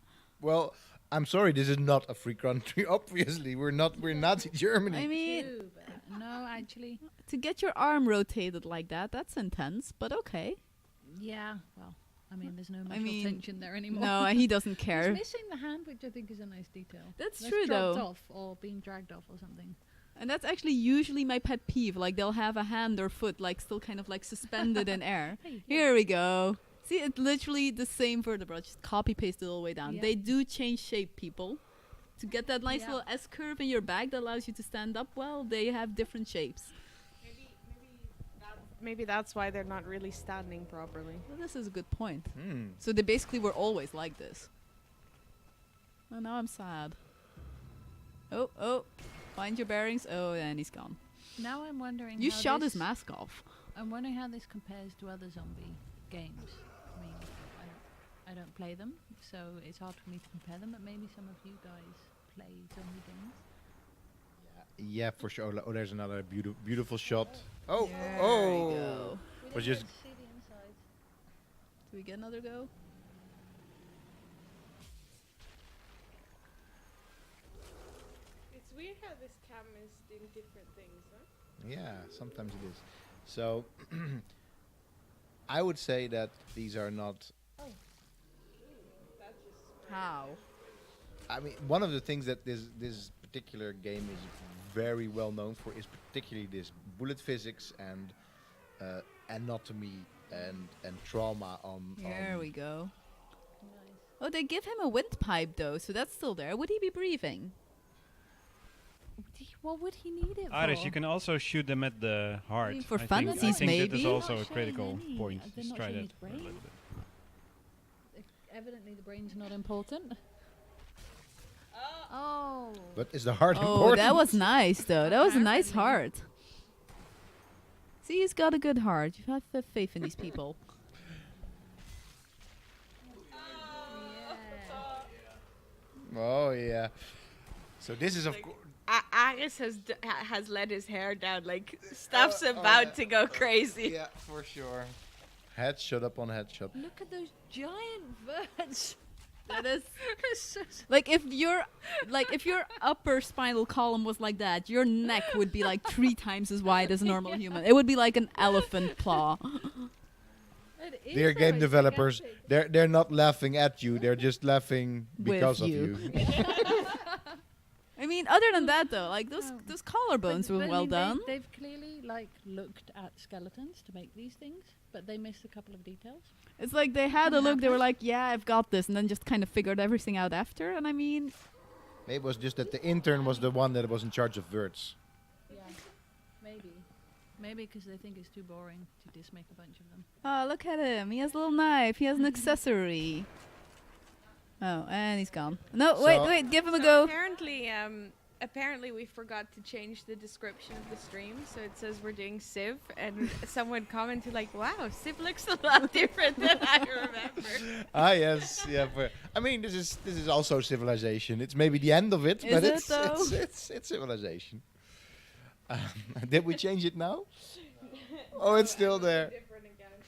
Well, I'm sorry, this is not a free country. Obviously, we're Nazi Germany. I mean, Too bad. No, actually. to get your arm rotated like that's intense, but okay. Yeah, well, I mean, there's no I muscle mean, tension there anymore. No, he doesn't He's care. missing the hand, which I think is a nice detail. That's That's true, dropped though. off or being dragged off or something. And that's actually usually my pet peeve. Like, they'll have a hand or foot, like, still kind of, like, suspended in air. Hey, Here we go. See, it's literally the same vertebra, just copy-pasted all the way down. Yeah. They do change shape, people. To get that nice Yeah. little S-curve in your back that allows you to stand up well, they have different shapes. Maybe that's why they're not really standing properly. Well, this is a good point. Hmm. So they basically were always like this. Oh, now I'm sad. Oh, find your bearings. Oh, and he's gone. Now I'm wondering. You how shot his this- mask off. I'm wondering how this compares to other zombie games. I mean, I don't play them, so it's hard for me to compare them. But maybe some of you guys play zombie games. Yeah, for sure. Oh, there's another beautiful shot. Oh, There oh. we go. Was just See the inside. Do we get another go? It's weird how this cam is doing different things, huh? yeah. Sometimes it is. So I would say that these are not. That's just How? I mean, one of the things that this particular game is very well known for is particularly this bullet physics and anatomy and trauma on. There we go. Oh, they give him a windpipe though, so that's still there. Would he be breathing? What would he need it Iris, for? you can also shoot them at the heart. mean, for I think funsies, that maybe. is also a Not showing critical any. point. They're Just not try showing that his a brain. little bit. Evidently, the brain's not important. Oh. But is the heart Oh, important? that was nice though. That was a nice heart. See, he's got a good heart. You have to have faith in these people. Oh yeah. So this is of course. Aris has let his hair down. Like stuff's about to go crazy. Yeah, for sure. Headshot upon headshot. Look at those giant birds. That is like if your upper spinal column was like that, your neck would be like 3 times as wide as a normal human. It would be like an elephant claw. Dear game developers, they're not laughing at you. They're just laughing because of you. you. I mean, other than that though, like those collarbones were But I well mean, done. They've clearly looked at skeletons to make these things, but they missed a couple of details. It's like they had a look. They were like, "Yeah, I've got this," and then just kind of figured everything out after. And I mean, Maybe it was just that the intern was the one that was in charge of words. Yeah, maybe because they think it's too boring to just make a bunch of them. oh, look at him! He has a little knife. He has an accessory. Oh, and he's gone. No, So- wait, give him a go. Apparently we forgot to change the description of the stream, so it says we're doing Civ, and someone commented like, "Wow, Civ looks a lot different than I remember." Ah yes, yeah. I mean, this is also civilization. It's maybe the end of it, Is but it it's though? it's civilization. Did we change it now? Oh, it's still there. different accounts.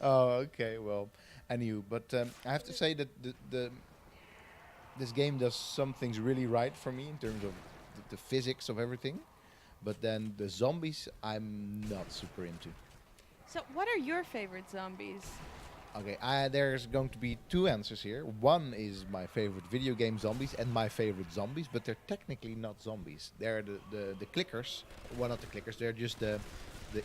Oh, okay. Well, anyway, but I have to say that this game does some things really right for me in terms of the physics of everything, but then the zombies I'm not super into. So, what are your favorite zombies? Okay, there's going to be 2 answers here. One is my favorite video game zombies and my favorite zombies, but they're technically not zombies. They're the clickers. Well, not the clickers. They're just the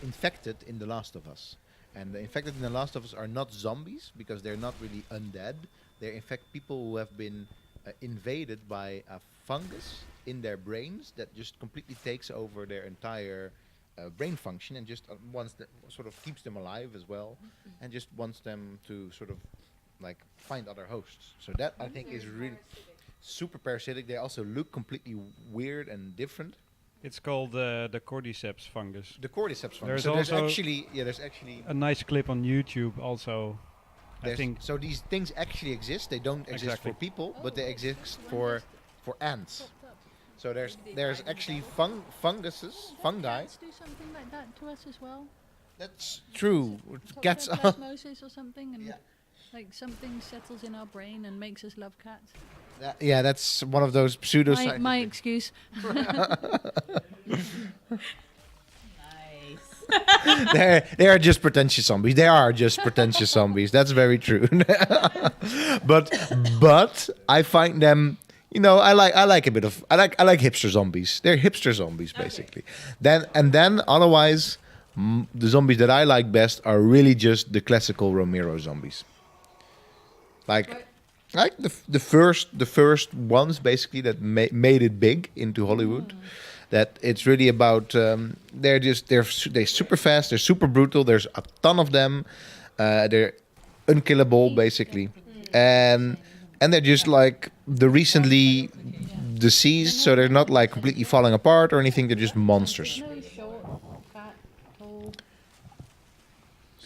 infected in The Last of Us. And the infected in The Last of Us are not zombies because they're not really undead. They're in fact people who have been invaded by a fungus in their brains that just completely takes over their entire brain function and just wants that sort of keeps them alive as well, and just wants them to sort of like find other hosts. So that I think is really super parasitic. They also look completely weird and different. It's called the cordyceps fungus. The cordyceps fungus. There's So there's also actually a nice clip on YouTube also. I think so these things actually exist. They don't exist Exactly. for people, but they exist for ants. So there's actually fungi. Cats do something like that to us as well. That's true. Cats are. Toxoplasmosis or something, and like something settles in our brain and makes us love cats. Yeah, that's one of those pseudo. My excuse. They are just pretentious zombies. They are just pretentious zombies. That's very true. but I find them. You know, I like hipster zombies. They're hipster zombies basically. Then otherwise, the zombies that I like best are really just the classical Romero zombies. Like the first ones basically that made it big into Hollywood. That it's really about they're super fast, they're super brutal. There's a ton of them. They're unkillable basically, and they're just like the recently deceased, so they're not like completely falling apart or anything. They're just monsters. No, short, fat, tall.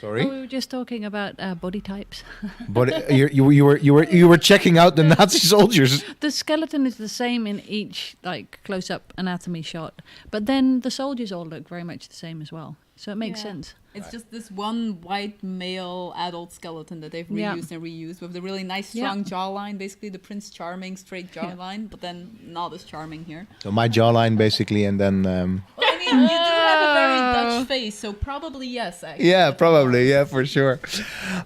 Sorry. Oh, we were just talking about body types. But you were checking out the Nazi soldiers. The skeleton is the same in each like close-up anatomy shot, but then the soldiers all look very much the same as well. So it makes sense. It's just this one white male adult skeleton that they've reused and reused with the really nice strong jawline, basically the Prince Charming straight jawline, but then not as charming here. So my jawline basically, and then. Well, I mean, you do have a very Dutch face, so probably yes, actually. Yeah, probably, yeah, for sure.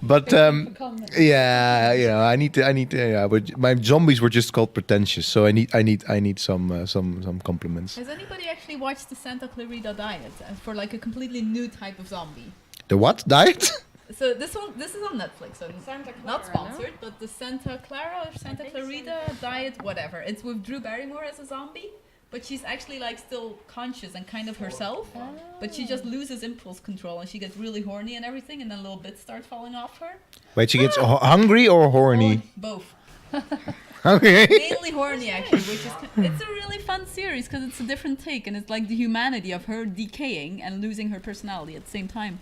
But yeah, you know, I need to. Yeah, but my zombies were just called pretentious, so I need some compliments. Has anybody actually watched the Santa Clarita Diet for like a completely new type of zombie? The what diet? So this is on Netflix, so not sponsored, but the Santa Clara or Santa Clarita Diet, whatever. It's with Drew Barrymore as a zombie, but she's actually like still conscious and kind of herself, but she just loses impulse control and she gets really horny and everything, and then little bits start falling off her. Wait, she gets hungry or horny? Both. Okay. Mainly horny, actually, which is it's a really fun series because it's a different take and it's like the humanity of her decaying and losing her personality at the same time.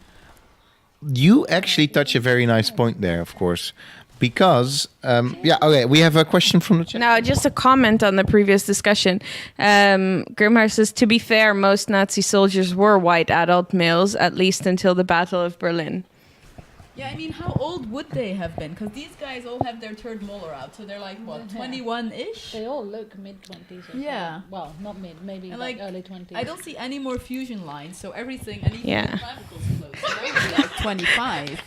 You actually touch a very nice point there, of course, because okay, we have a question from the chat. Now, just a comment on the previous discussion. Grimhar says, to be fair, most Nazi soldiers were white adult males, at least until the Battle of Berlin. Yeah, I mean, how old would they have been? Because these guys all have their third molar out, so they're like, what, 21-ish? They all look mid-20s. Yeah. Well, not mid, maybe like early 20s. I don't see any more fusion lines, so everything, and even the clavicles close, so that would be like 25.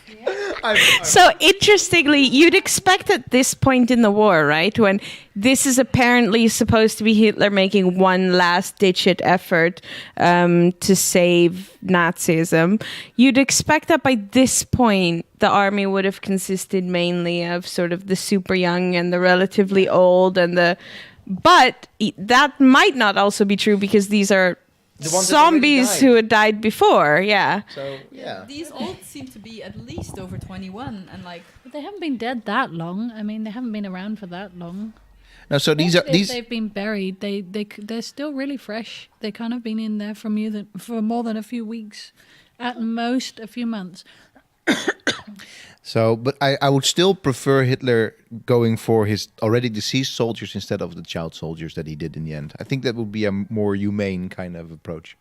So interestingly, you'd expect at this point in the war, right, when this is apparently supposed to be Hitler making one last ditch effort to save Nazism, you'd expect that by this point the army would have consisted mainly of sort of the super young and the relatively old but that might not also be true because these are zombies who had died before, So, These old seem to be at least over 21, and like... But they haven't been dead that long. I mean, they haven't been around for that long. No, so these are If they've been buried, they're still really fresh. They kind of been in there for more than a few weeks, at most a few months. So, but I would still prefer Hitler going for his already deceased soldiers instead of the child soldiers that he did in the end. I think that would be a more humane kind of approach.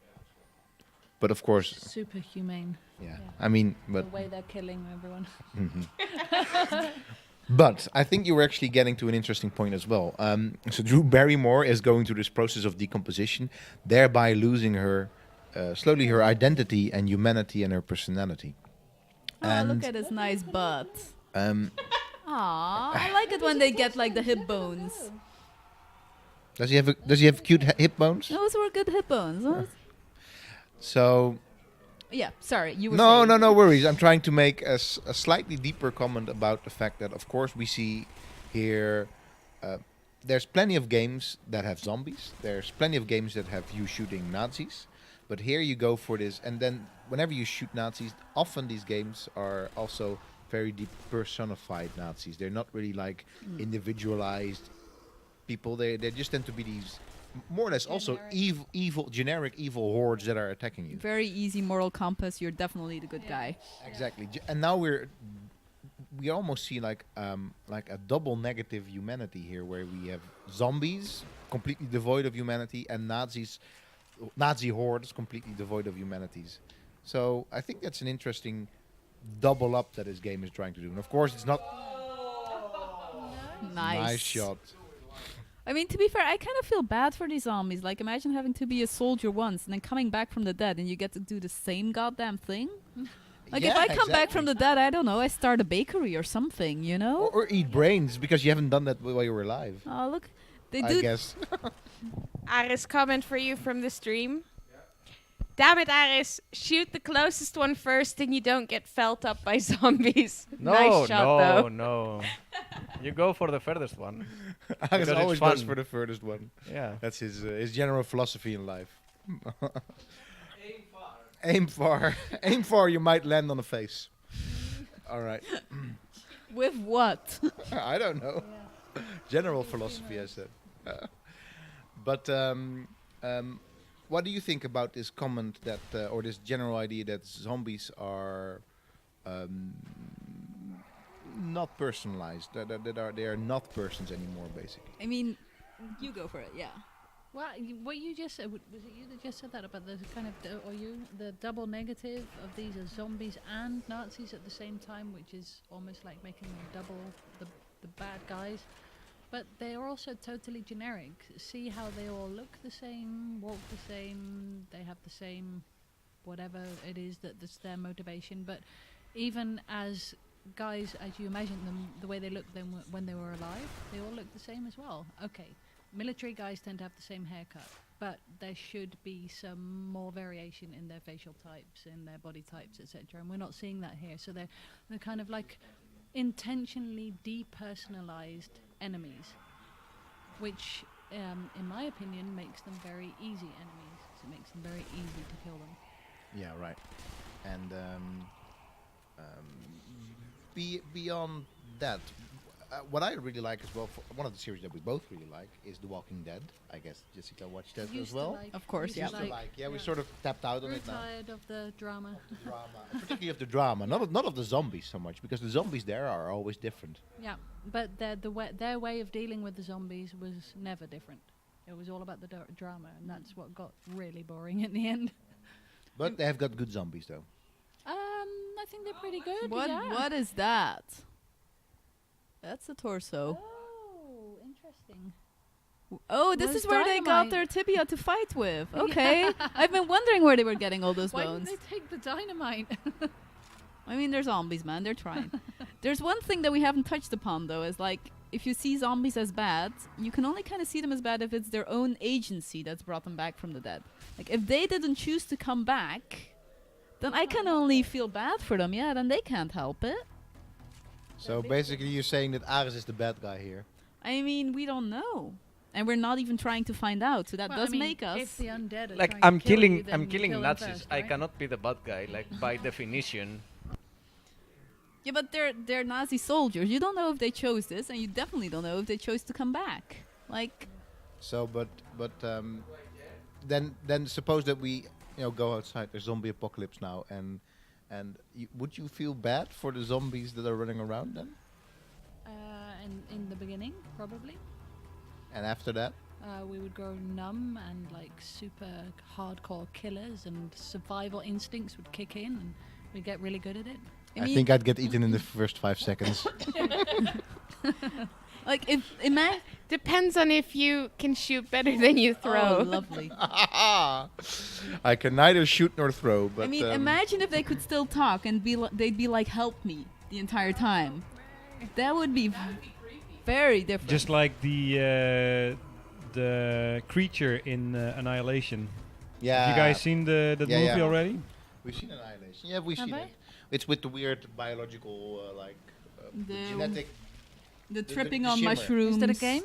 But of course, super humane. Yeah. I mean, but the way they're killing everyone. But I think you were actually getting to an interesting point as well. So Drew Barrymore is going through this process of decomposition, thereby losing her slowly her identity and humanity and her personality. Oh, look at his nice butt. Aww, I like it when they get like the hip bones. Does he have cute hip bones? Those were good hip bones. Huh? So. Yeah, sorry, you were No, saying. no worries. I'm trying to make a slightly deeper comment about the fact that, of course, we see here there's plenty of games that have zombies. There's plenty of games that have you shooting Nazis. But here you go for this, and then whenever you shoot Nazis, often these games are also very depersonified Nazis. They're not really like individualized people. They just tend to be these more or less also generic evil hordes that are attacking you. Very easy moral compass. You're definitely the good guy. Exactly. And now we almost see like a double negative humanity here, where we have zombies completely devoid of humanity and Nazi hordes completely devoid of humanities. So I think that's an interesting double up that this game is trying to do. And of course, it's not. Nice shot. I mean, to be fair, I kind of feel bad for these zombies. Like, imagine having to be a soldier once and then coming back from the dead and you get to do the same goddamn thing. Like, if I come back from the dead, I don't know, I start a bakery or something, you know? Or eat brains, because you haven't done that while you were alive. Oh, look. They I do. guess. Aris, comment for you from the stream. Damn it, Aris. Shoot the closest one first and you don't get felt up by zombies. Nice shot, though. No. You go for the furthest one. Aris always goes for the furthest one. Yeah. That's his general philosophy in life. Aim far. Aim far, you might land on the face. All right. With what? I don't know. Yeah. General philosophy, I said. But what do you think about this comment that, or this general idea that zombies are um, not personalized. They are not persons anymore, basically. I mean, you go for it. Yeah. Well, what you just said, was it you that just said that about the kind of, or you, the double negative of these as zombies and Nazis at the same time, which is almost like making them double the bad guys. But they are also totally generic. See how they all look the same, walk the same, they have the same, whatever it is that's their motivation. But even as guys, as you imagine them, the way they looked then when they were alive, they all look the same as well. Okay. Military guys tend to have the same haircut, but there should be some more variation in their facial types, in their body types, etc. And we're not seeing that here. So they're kind of like intentionally depersonalized enemies, which, in my opinion, makes them very easy enemies. So it makes them very easy to kill them. Yeah, right. And beyond that, what I really like as well, one of the series that we both really like, is The Walking Dead. I guess Jessica watched that as well. Of course, used yeah. to Yeah, we sort of tapped out on We're it now. tired of the drama. Particularly of the drama, not of the zombies so much, because the zombies there are always different. Yeah, but their way of dealing with the zombies was never different. It was all about the drama, and that's what got really boring in the end. But they have got good zombies though. I think they're pretty good. What? Yeah. What is that? That's a torso. Oh, interesting. Oh, this Was is where they got dynamite. their tibia to fight with. Okay. I've been wondering where they were getting all those Why bones. didn't they take the dynamite? I mean, they're zombies, man. They're trying. There's one thing that we haven't touched upon, though, is like, if you see zombies as bad, you can only kind of see them as bad if it's their own agency that's brought them back from the dead. Like, if they didn't choose to come back, then I can only feel bad for them. Yeah, then they can't help it. So basically, you're saying that Ares is the bad guy here. I mean, we don't know. And we're not even trying to find out, so that Well, does I mean, make us... If the undead are Like trying I'm to kill killing, you, then I'm you killing kill them Nazis. first, I right? cannot be the bad guy, like by definition. Yeah, but they're Nazi soldiers. You don't know if they chose this, and you definitely don't know if they chose to come back. Like... So, but then suppose that we go outside. There's zombie apocalypse now, and would you feel bad for the zombies that are running around then? In the beginning, probably. And after that? We would go numb, and like super hardcore killers and survival instincts would kick in, and we'd get really good at it. I think I'd get eaten in the first 5 seconds. Like, if Depends on if you can shoot better than you throw. Oh, lovely. I can neither shoot nor throw, but... I mean, imagine if they could still talk and they'd be like, help me, the entire time. That would be very different. Just like the creature in Annihilation. Yeah. Have you guys seen that movie yeah. already? We've seen Annihilation. Yeah, we've Have seen I? it. It's with the weird biological, genetic... The the tripping on shimmer. mushrooms. Is that a game?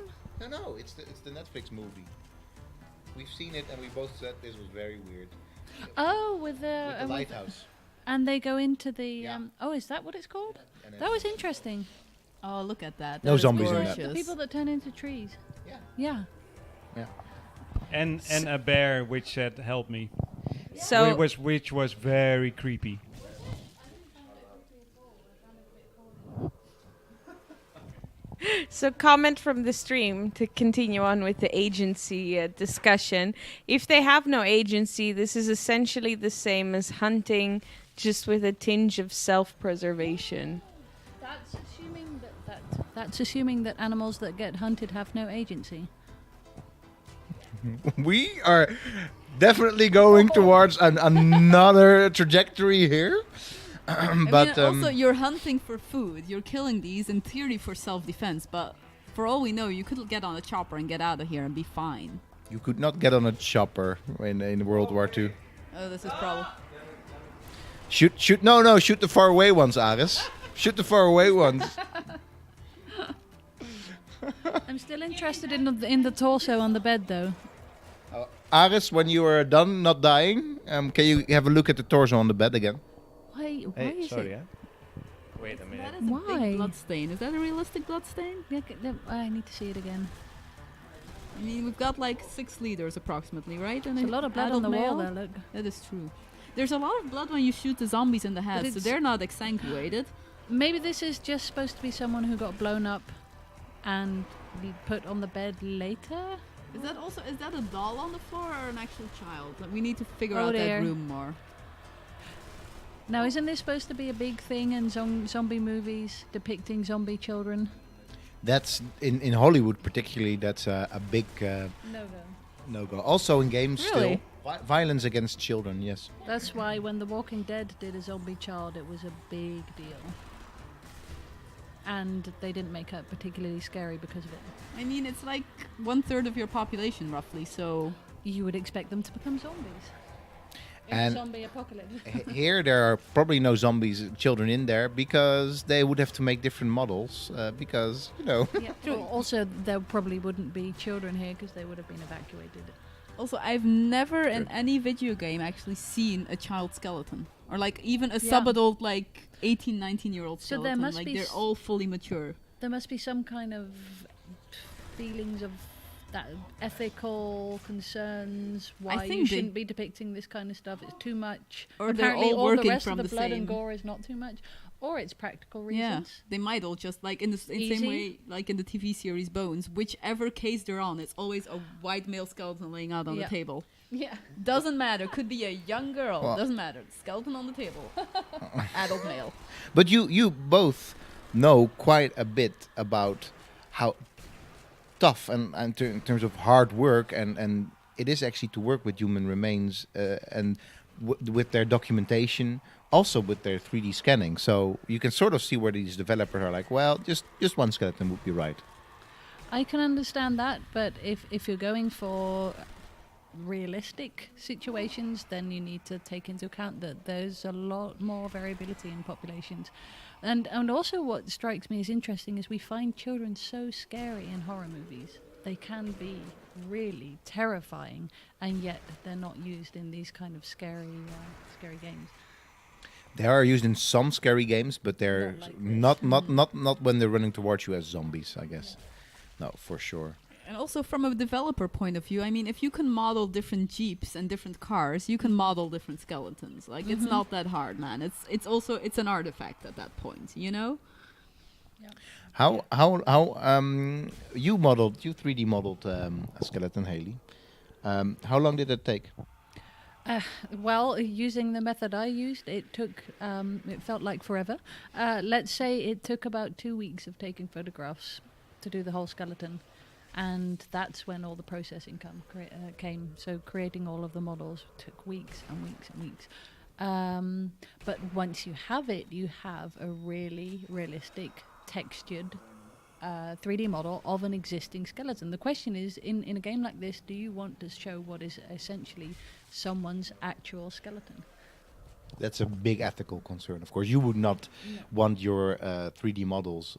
No, it's the Netflix movie. We've seen it and we both said this was very weird. Oh, with With the lighthouse. and they go into the. Yeah. Oh, is that what it's called? And That was interesting. Oh, look at that. No That is zombies in that. gorgeous. The people that turn into trees. Yeah. Yeah. And a bear which said, "Help me," So which was very creepy. So comment from the stream to continue on with the agency discussion. If they have no agency, this is essentially the same as hunting, just with a tinge of self-preservation. That's assuming that animals that get hunted have no agency. We are definitely going towards another trajectory here. But I mean, also, you're hunting for food. You're killing these in theory for self-defense, but for all we know, you could get on a chopper and get out of here and be fine. you could not get on a chopper in World War II. Oh, this is probably... Shoot! No! Shoot the far away ones, Ares. Shoot the far away ones. I'm still interested in the torso on the bed, though. Ares, when you are done not dying, can you have a look at the torso on the bed again? Why Hey, is sorry, it? Wait a minute. That is a Why? big blood stain. Is that a realistic blood stain? Yeah, I need to see it again. I mean, we've got like 6 liters approximately, right? And There's a lot of blood on adult the wall male? there, look. That is true. There's a lot of blood when you shoot the zombies in the head, so it's- they're not exsanguinated. Maybe this is just supposed to be someone who got blown up and put on the bed later. Is that a doll on the floor or an actual child? Like, we need to figure Oh out dear. that room more. Now, isn't this supposed to be a big thing in zombie movies depicting zombie children? That's in Hollywood particularly. That's a big no-go. Also in games, Really? still violence against children. Yes. That's why when The Walking Dead did a zombie child, it was a big deal. And they didn't make it particularly scary because of it. I mean, it's like 1/3 of your population, roughly, so... You would expect them to become zombies. And Zombie apocalypse. Here there are probably no zombies children in there because they would have to make different models because Yeah. Also, there probably wouldn't be children here because they would have been evacuated. Also, I've never in any video game actually seen a child skeleton. Or like even a sub-adult, like 18, 19-year-old So skeleton. there must like be they're all fully mature. There must be some kind of feelings of that ethical concerns why think you they- shouldn't be depicting this kind of stuff. It's too much. Or they're apparently all all the working rest from of the the blood same- and gore is not too much, or it's practical Yeah, reasons. they might all just like in the same Easy. way, like in the TV series Bones, whichever case they're on, it's always a white male skeleton laying out on Yeah. the table. Yeah. Doesn't matter. Could be a young girl. Well- Doesn't matter. Skeleton on the table. Adult male. But you both know quite a bit about how tough and in terms of hard work and it is actually to work with human remains and with their documentation, also with their 3D scanning. So you can sort of see where these developers are like, well, just one skeleton would be right. I can understand that, but if you're going for realistic situations, then you need to take into account that there's a lot more variability in populations. And also what strikes me as interesting is we find children so scary in horror movies. They can be really terrifying, and yet they're not used in these kind of scary games. They are used in some scary games, but they're Not like this. not when they're running towards you as zombies, I guess. No, for sure. And also from a developer point of view, I mean, if you can model different Jeeps and different cars, you can model different skeletons. Like, it's not that hard, man. It's an artifact at that point, you know? How you 3D modeled a skeleton, Hayley. How long did it take? Well, using the method I used, it took, it felt like forever. Let's say it took about 2 weeks of taking photographs to do the whole skeleton. And that's when all the processing came. So creating all of the models took weeks and weeks and weeks. But once you have it, you have a really realistic, textured 3D model of an existing skeleton. The question is, in a game like this, do you want to show what is essentially someone's actual skeleton? That's a big ethical concern. Of course, you would not want your 3D models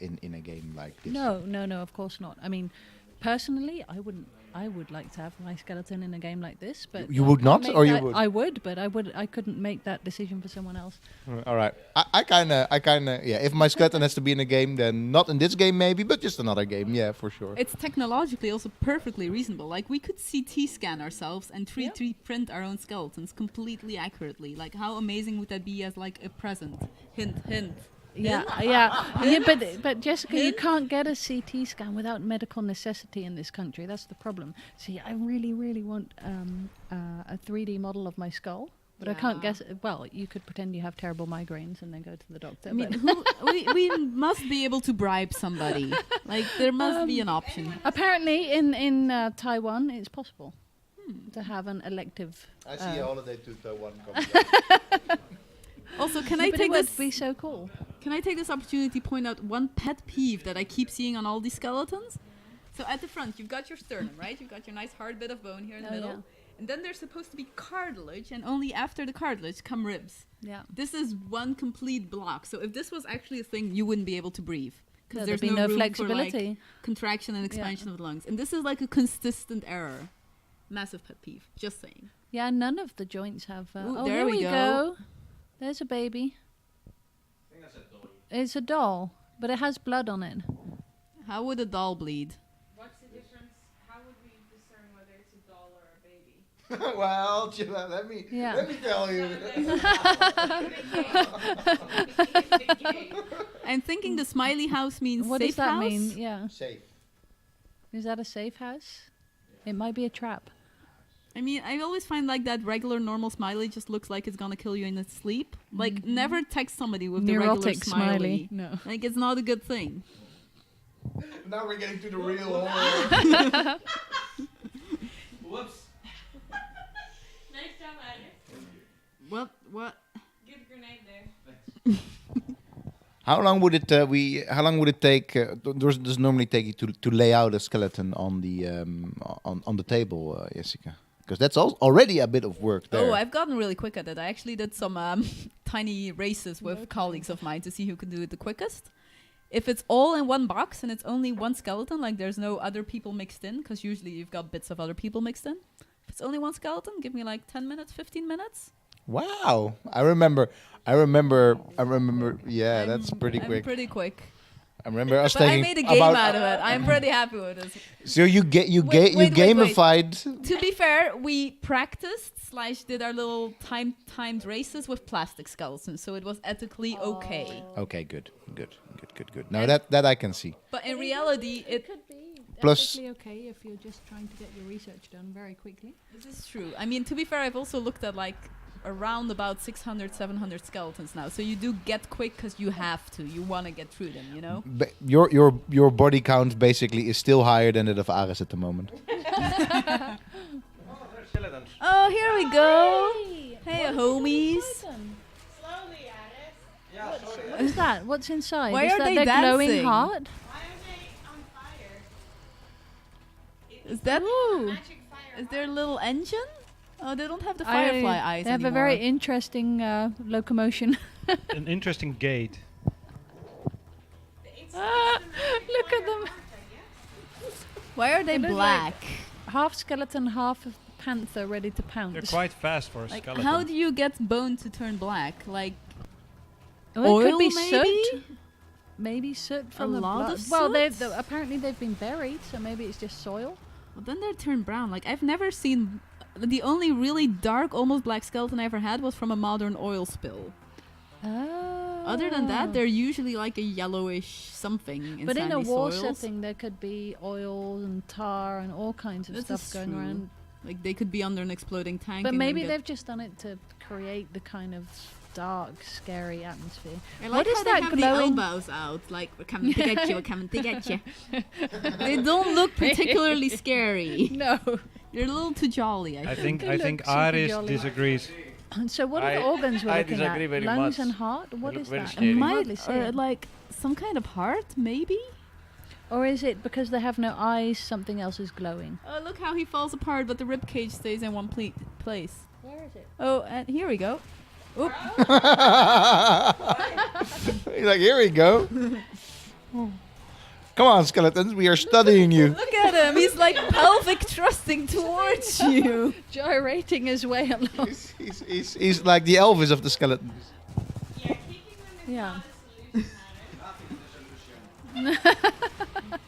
in a game like this. No, of course not. I mean, personally, I would like to have my skeleton in a game like this, but You would I not, can't or make you that- would? I would, but I couldn't make that decision for someone else. All right. I kind of, yeah. If my skeleton has to be in a game, then not in this game maybe, but just another game. Yeah, for sure. It's technologically also perfectly reasonable. Like, we could CT scan ourselves and 3D print our own skeletons completely accurately. Like, how amazing would that be as, like, a present? Hint, hint. Yeah, but Jessica, you can't get a CT scan without medical necessity in this country. That's the problem. See, I really, really want a 3D model of my skull, but I can't guess. Well, you could pretend you have terrible migraines and then go to the doctor. I mean, but we must be able to bribe somebody. Like, there must be an option. apparently, in Taiwan, it's possible to have an elective. I see a holiday to Taiwan coming. Also, can I But take it would this? be so cool. Can I take this opportunity to point out one pet peeve that I keep seeing on all these skeletons? So at the front, you've got your sternum, right? You've got your nice hard bit of bone here in the middle. Yeah. And then there's supposed to be cartilage, and only after the cartilage come ribs. Yeah. This is one complete block. So if this was actually a thing, you wouldn't be able to breathe. Because There'd there's be no room flexibility. for, like, contraction and expansion of the lungs. And this is like a consistent error. Massive pet peeve. Just saying. Yeah, none of the joints have. Ooh, Oh, there here we we go. go. There's a baby. It's a doll, but it has blood on it. How would a doll bleed? What's the difference? How would we discern whether it's a doll or a baby? Well, Chilla, let me tell you. I'm thinking the smiley house means What safe does that house. mean? Yeah. Safe. Is that a safe house? It might be a trap. I mean, I always find like that regular normal smiley just looks like it's gonna kill you in its sleep. Like, never text somebody with the regular Neurotic smiley. No. Like, it's not a good thing. Now we're getting to the real horror. Whoops. Nice job, Alex. What? Good grenade there. How long would it take? Does normally take you to lay out a skeleton on the table, Jessica? Because that's already a bit of work there. Oh, I've gotten really quick at it. I actually did some tiny races with colleagues of mine to see who can do it the quickest. If it's all in one box and it's only one skeleton, like there's no other people mixed in, because usually you've got bits of other people mixed in. If it's only one skeleton, give me like 10 minutes, 15 minutes. Wow, I remember. Yeah, that's pretty I'm quick. pretty quick. I remember us But I taking made a game out of it. I'm pretty happy with this. So you Wait. gamified. To be fair, we practiced / did our little timed races with plastic skeletons, so it was ethically okay. Okay, good. No, that I can see. But in reality, it could be Plus- ethically okay if you're just trying to get your research done very quickly. this is true. I mean, to be fair, I've also looked at like around about 600, 700 skeletons now. So you do get quick because you have to. You want to get through them, you know? Your body count basically is still higher than that of Ares at the moment. Oh, here we go. Hey, homies. Slowly, Alex. Yeah, sorry. What is that? What's inside? Why is are that they their glowing dancing? heart? Why are they on fire? Is that... Magic fire. Is there a little engine? Oh, they don't have the firefly eyes They have anymore. a very interesting locomotion. An interesting gate. Look at them. Why are they They look black? Half skeleton, half panther ready to pounce. They're quite fast for a Like, skeleton. how do you get bone to turn black? Like, Well, it could oil, be maybe? soot. Maybe soot from A the lot blood. of Well, soot? apparently they've been buried, so maybe it's just soil. well, then they turn brown. Like, I've never seen... The only really dark, almost black skeleton I ever had was from a modern oil spill. Oh. Other than that, they're usually like a yellowish something in But in a sandy war soils. setting, there could be oil and tar and all kinds of This stuff is going true. around. Like, they could be under an exploding tank. But and then maybe get- they've just done it to create the kind of dark, scary atmosphere. I What like is how that they have glowing- the elbows out, like, we're coming to get you, we're coming to get you. They don't look particularly scary. No. They're a little too jolly, I think. They I think look super Ares jolly. disagrees. And so what are the organs we're I looking disagree at? very Lungs much. and heart? What look is very that? scary. I Might, hardly see or it. like some kind of heart, maybe? Or is it because they have no eyes, something else is glowing? Oh, look how he falls apart, but the rib cage stays in one place. Where is it? Oh, and here we go. Oop. He's like, here we go. Come on, skeletons, we are studying you. Look at him. He's like pelvic thrusting towards you. Gyrating his way along. He's like the Elvis of the skeletons. Yeah, keeping them is Yeah. not a solution,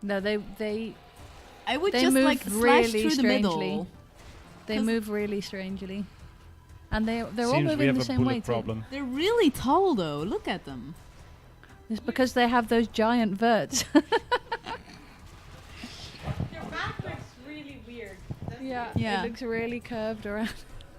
No, they I would They just move like slash really through the strangely. middle. they 'Cause- move really strangely. And they're all Seems we moving have the a same way bullet too. problem. They're really tall though. Look at them. It's because they have those giant verts. Their back looks really weird. yeah, Yeah. it looks really curved around.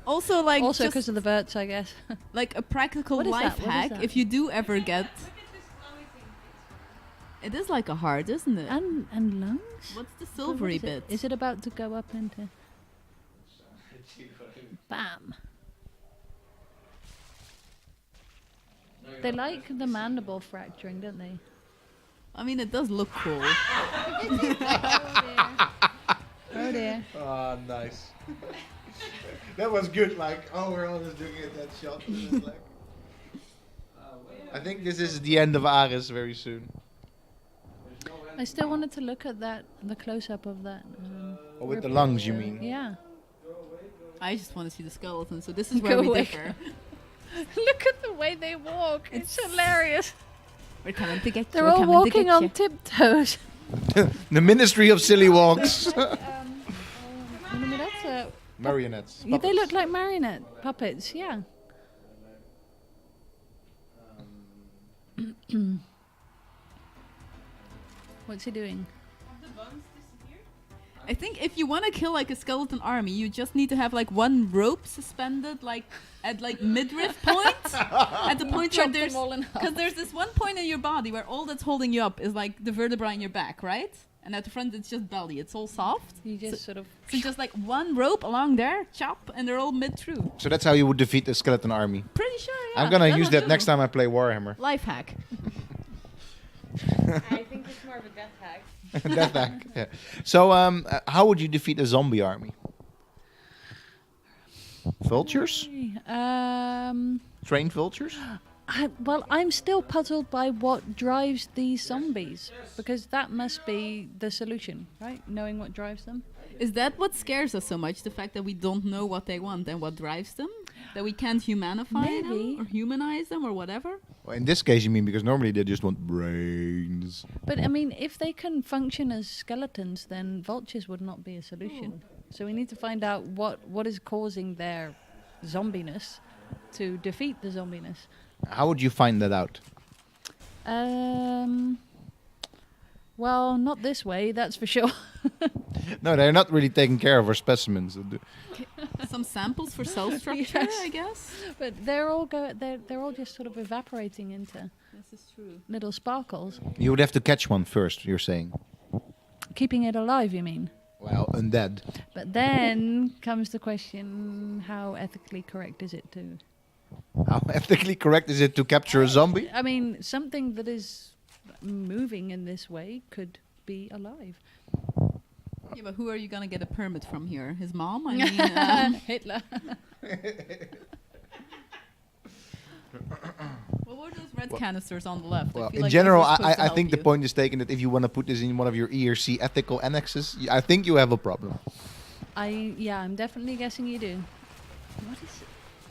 Also, like Also just because of the verts, I guess. like a practical What is life that? What is hack. that? If you do ever get, Look at this glowy thing. it is like a heart, isn't it? and lungs? What's the So what silvery is bit? it? Is it about to go up into... Bam. They like the mandible fracturing, don't they? I mean, it does look cool. Oh dear. Oh, nice. That was good. Like, oh, we're all just doing it that shot. It's like, I think this is the end of Ares very soon. I still wanted to look at that, the close-up of that. Or with the lungs, you mean? Yeah. I just want to see the skeleton, so this is Go where we away. differ. Look at the way they walk. It's hilarious. We're coming to get you. They're we're all coming to walking get on you. tiptoes. The Ministry of Silly Walks. Marionettes. Yeah, they puppets. look like marionette puppets. Yeah. What's he doing? I think if you want to kill like a skeleton army, you just need to have like one rope suspended like at like midriff point, at the point where Chop them there's all in half. because there's this one point in your body where all that's holding you up is like the vertebra in your back, right? And at the front it's just belly. It's all soft. You just sort of. So just like one rope along there, chop, and they're all mid through. So that's how you would defeat the skeleton army. Pretty sure. Yeah. I'm gonna That'll use that do. next time I play Warhammer. Life hack. I think it's more of a death hack. Death hack. Yeah. So how would you defeat a zombie army? Vultures? Trained vultures? Well, I'm still puzzled by what drives these zombies, because that must be the solution, right? Knowing what drives them. Is that what scares us so much? The fact that we don't know what they want and what drives them? That we can't humanify Maybe. them or humanize them or whatever? Well, in this case, you mean because normally they just want brains. But I mean, if they can function as skeletons, then vultures would not be a solution. So we need to find out what is causing their zombiness to defeat the zombiness. How would you find that out? Well, not this way, that's for sure. No, they're not really taking care of our specimens. Some samples for cell structure, Yes. I guess. But they're all just sort of evaporating into This is true. little sparkles. You would have to catch one first, you're saying. Keeping it alive, you mean? Well, undead. But then comes the question, how ethically correct is it to... How ethically correct is it to capture a zombie? I mean, something that is moving in this way could be alive. Yeah, but who are you gonna get a permit from here? His mom? I mean, Hitler. what were those red canisters on the left? I Well, feel in like general, those were supposed to I help think the you. point is taken that if you want to put this in one of your ERC ethical annexes, I think you have a problem. I'm definitely guessing you do. What is it?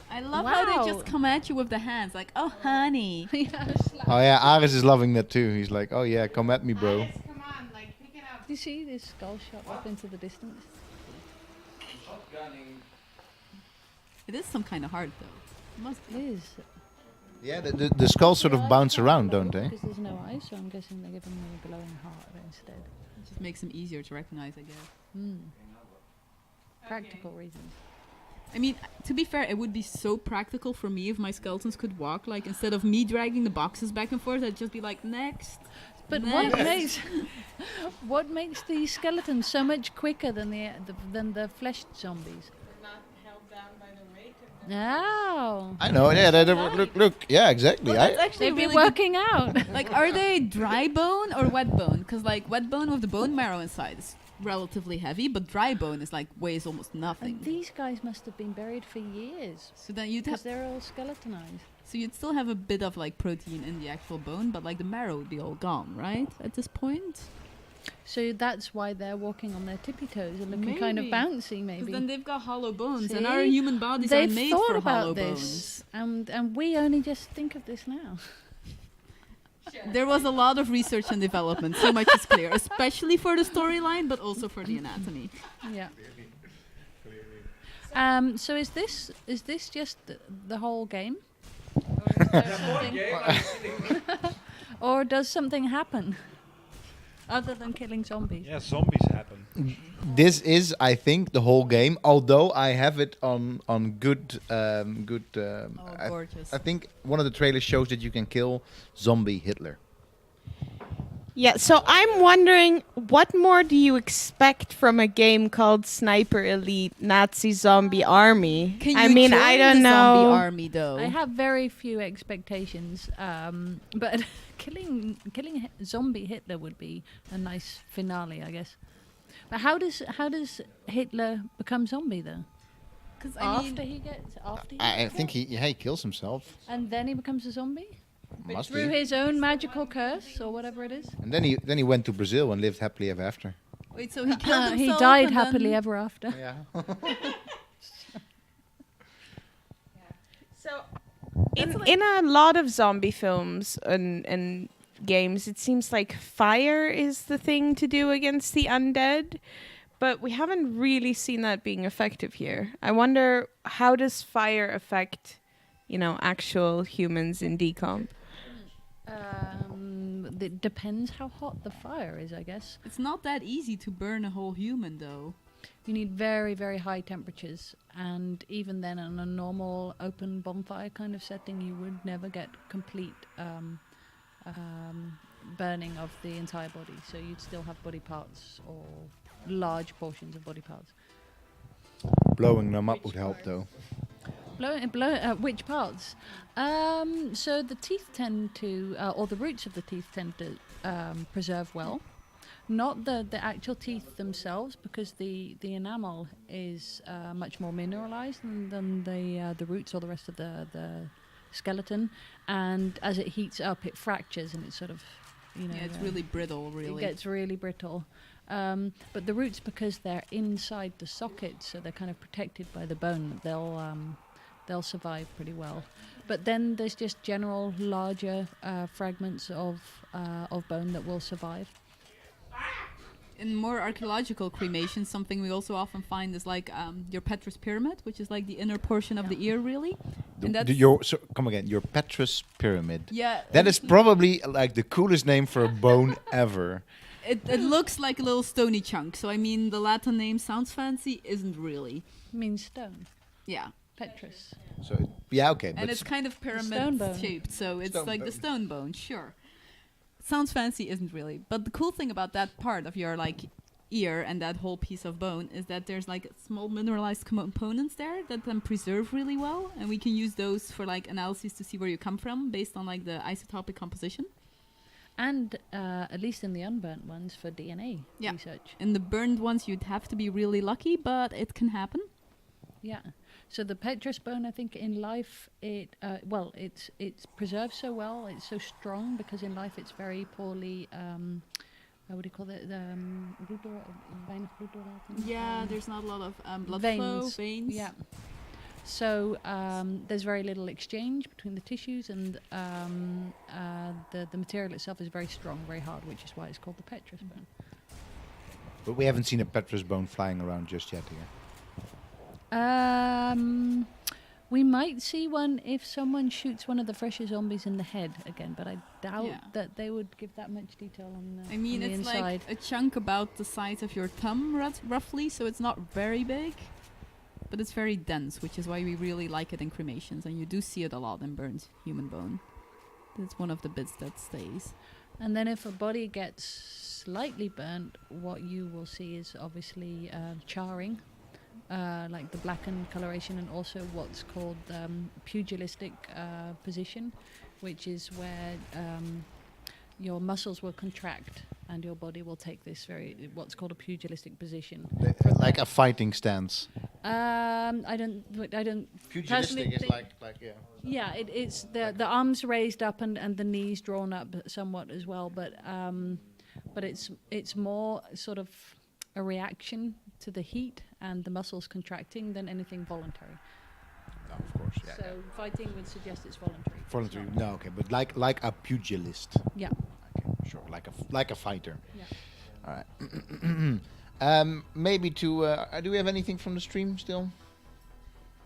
I love how they Wow. just come at you with the hands, like, oh, honey. Oh yeah, Aris is loving that too. He's like, oh yeah, come at me, bro. Come on, like pick it up. Do you see this skull shot up into the distance? It is some kind of heart, though. It must It is. Yeah, the skulls sort of bounce around, don't they? Because there's no eyes, so I'm guessing they're giving me a glowing heart instead. It just makes them easier to recognize, I guess. Practical reasons. I mean, to be fair, it would be so practical for me if my skeletons could walk. Like, instead of me dragging the boxes back and forth, I'd just be like, next. But next. what makes these skeletons so much quicker than the fleshed zombies? Not held down by the weight of Oh, I know. Yeah, look. Yeah, exactly. Well, that's actually they've been really good. working out. Like, are they dry bone or wet bone? Because, like, wet bone with the bone marrow inside is relatively heavy, but dry bone is, like, weighs almost nothing. And these guys must have been buried for years. So then you'd Because have, they're all skeletonized. so you'd still have a bit of, like, protein in the actual bone, but, like, the marrow would be all gone, right? At this point? So that's why they're walking on their tippy toes and looking kind of Maybe. bouncy, Because maybe. then they've got hollow bones, and See? our human bodies They've are made thought for about hollow this, bones. and we only just think of this now. There was a lot of research and development, so much is clear, especially for the storyline, but also for the anatomy. Yeah. So is this just the whole game? Or does something happen other than killing zombies? Yeah, zombies happen. This is, I think, the whole game. Although I have it on good. Gorgeous. I think one of the trailers shows that you can kill zombie Hitler. Yeah, so I'm wondering, what more do you expect from a game called Sniper Elite Nazi Zombie Army? Can you I mean, join I don't the know. zombie army, though? I have very few expectations, but killing zombie Hitler would be a nice finale, I guess. But how does Hitler become zombie though? Because After he I think he kills himself. and then he becomes a zombie Must through be. his own magical curse or whatever it is. And then he went to Brazil and lived happily ever after. wait, so he killed himself. He died and happily then- ever after. Yeah. So In a lot of zombie films and games, it seems like fire is the thing to do against the undead. But we haven't really seen that being effective here. I wonder, how does fire affect, actual humans in decomp? It depends how hot the fire is, I guess. It's not that easy to burn a whole human, though. You need very, very high temperatures, and even then, on a normal open bonfire kind of setting, you would never get complete burning of the entire body. So you'd still have body parts or large portions of body parts. Blowing them up would help, though. Which parts? So the teeth tend to, or the roots of the teeth tend to preserve well. Not the actual teeth themselves, because the enamel is much more mineralized than the roots or the rest of the skeleton. And as it heats up, it fractures and it's sort of, it's really brittle, really. It gets really brittle. But the roots, because they're inside the socket, so they're kind of protected by the bone, they'll survive pretty well. But then there's just general larger fragments of bone that will survive. In more archaeological cremation, something we also often find is like your Petrus pyramid, which is like the inner portion of the ear, really. Come again, your Petrus pyramid. Yeah. That is probably like the coolest name for a bone ever. It looks like a little stony chunk. So I mean, the Latin name sounds fancy, isn't really. Means stone. Yeah. Petrus. So okay. And it's kind of pyramid shaped, so it's like the stone bone, sure. Sounds fancy, isn't really. But the cool thing about that part of your like ear and that whole piece of bone is that there's like small mineralized components there that then preserve really well, and we can use those for like analyses to see where you come from based on like the isotopic composition. And at least in the unburnt ones, for DNA research. In the burned ones, you'd have to be really lucky, but it can happen. Yeah. So the Petrus bone, I think, in life, it's preserved so well, it's so strong, because in life it's very poorly, what do you call it? Yeah, there's not a lot of blood flow, veins. Yeah. So there's very little exchange between the tissues, and the material itself is very strong, very hard, which is why it's called the Petrus bone. But we haven't seen a Petrus bone flying around just yet here. We might see one if someone shoots one of the fresher zombies in the head again, but I doubt that they would give that much detail on the I mean, on the it's inside. like a chunk about the size of your thumb, roughly, so it's not very big, but it's very dense, which is why we really like it in cremations, and you do see it a lot in burnt human bone. It's one of the bits that stays. And then if a body gets slightly burnt, what you will see is obviously charring. Like the blackened coloration, and also what's called pugilistic position, which is where your muscles will contract and your body will take this what's called a pugilistic position. Like a fighting stance. I don't. Pugilistic is like yeah. Yeah, it's the arms raised up and the knees drawn up somewhat as well, but it's more sort of a reaction to the heat and the muscles contracting than anything voluntary. No, of course. Yeah, so fighting would suggest it's voluntary. Voluntary. No, okay, but like a pugilist. Yeah. Okay, sure. Like a fighter. Yeah. All right. Maybe to do we have anything from the stream still?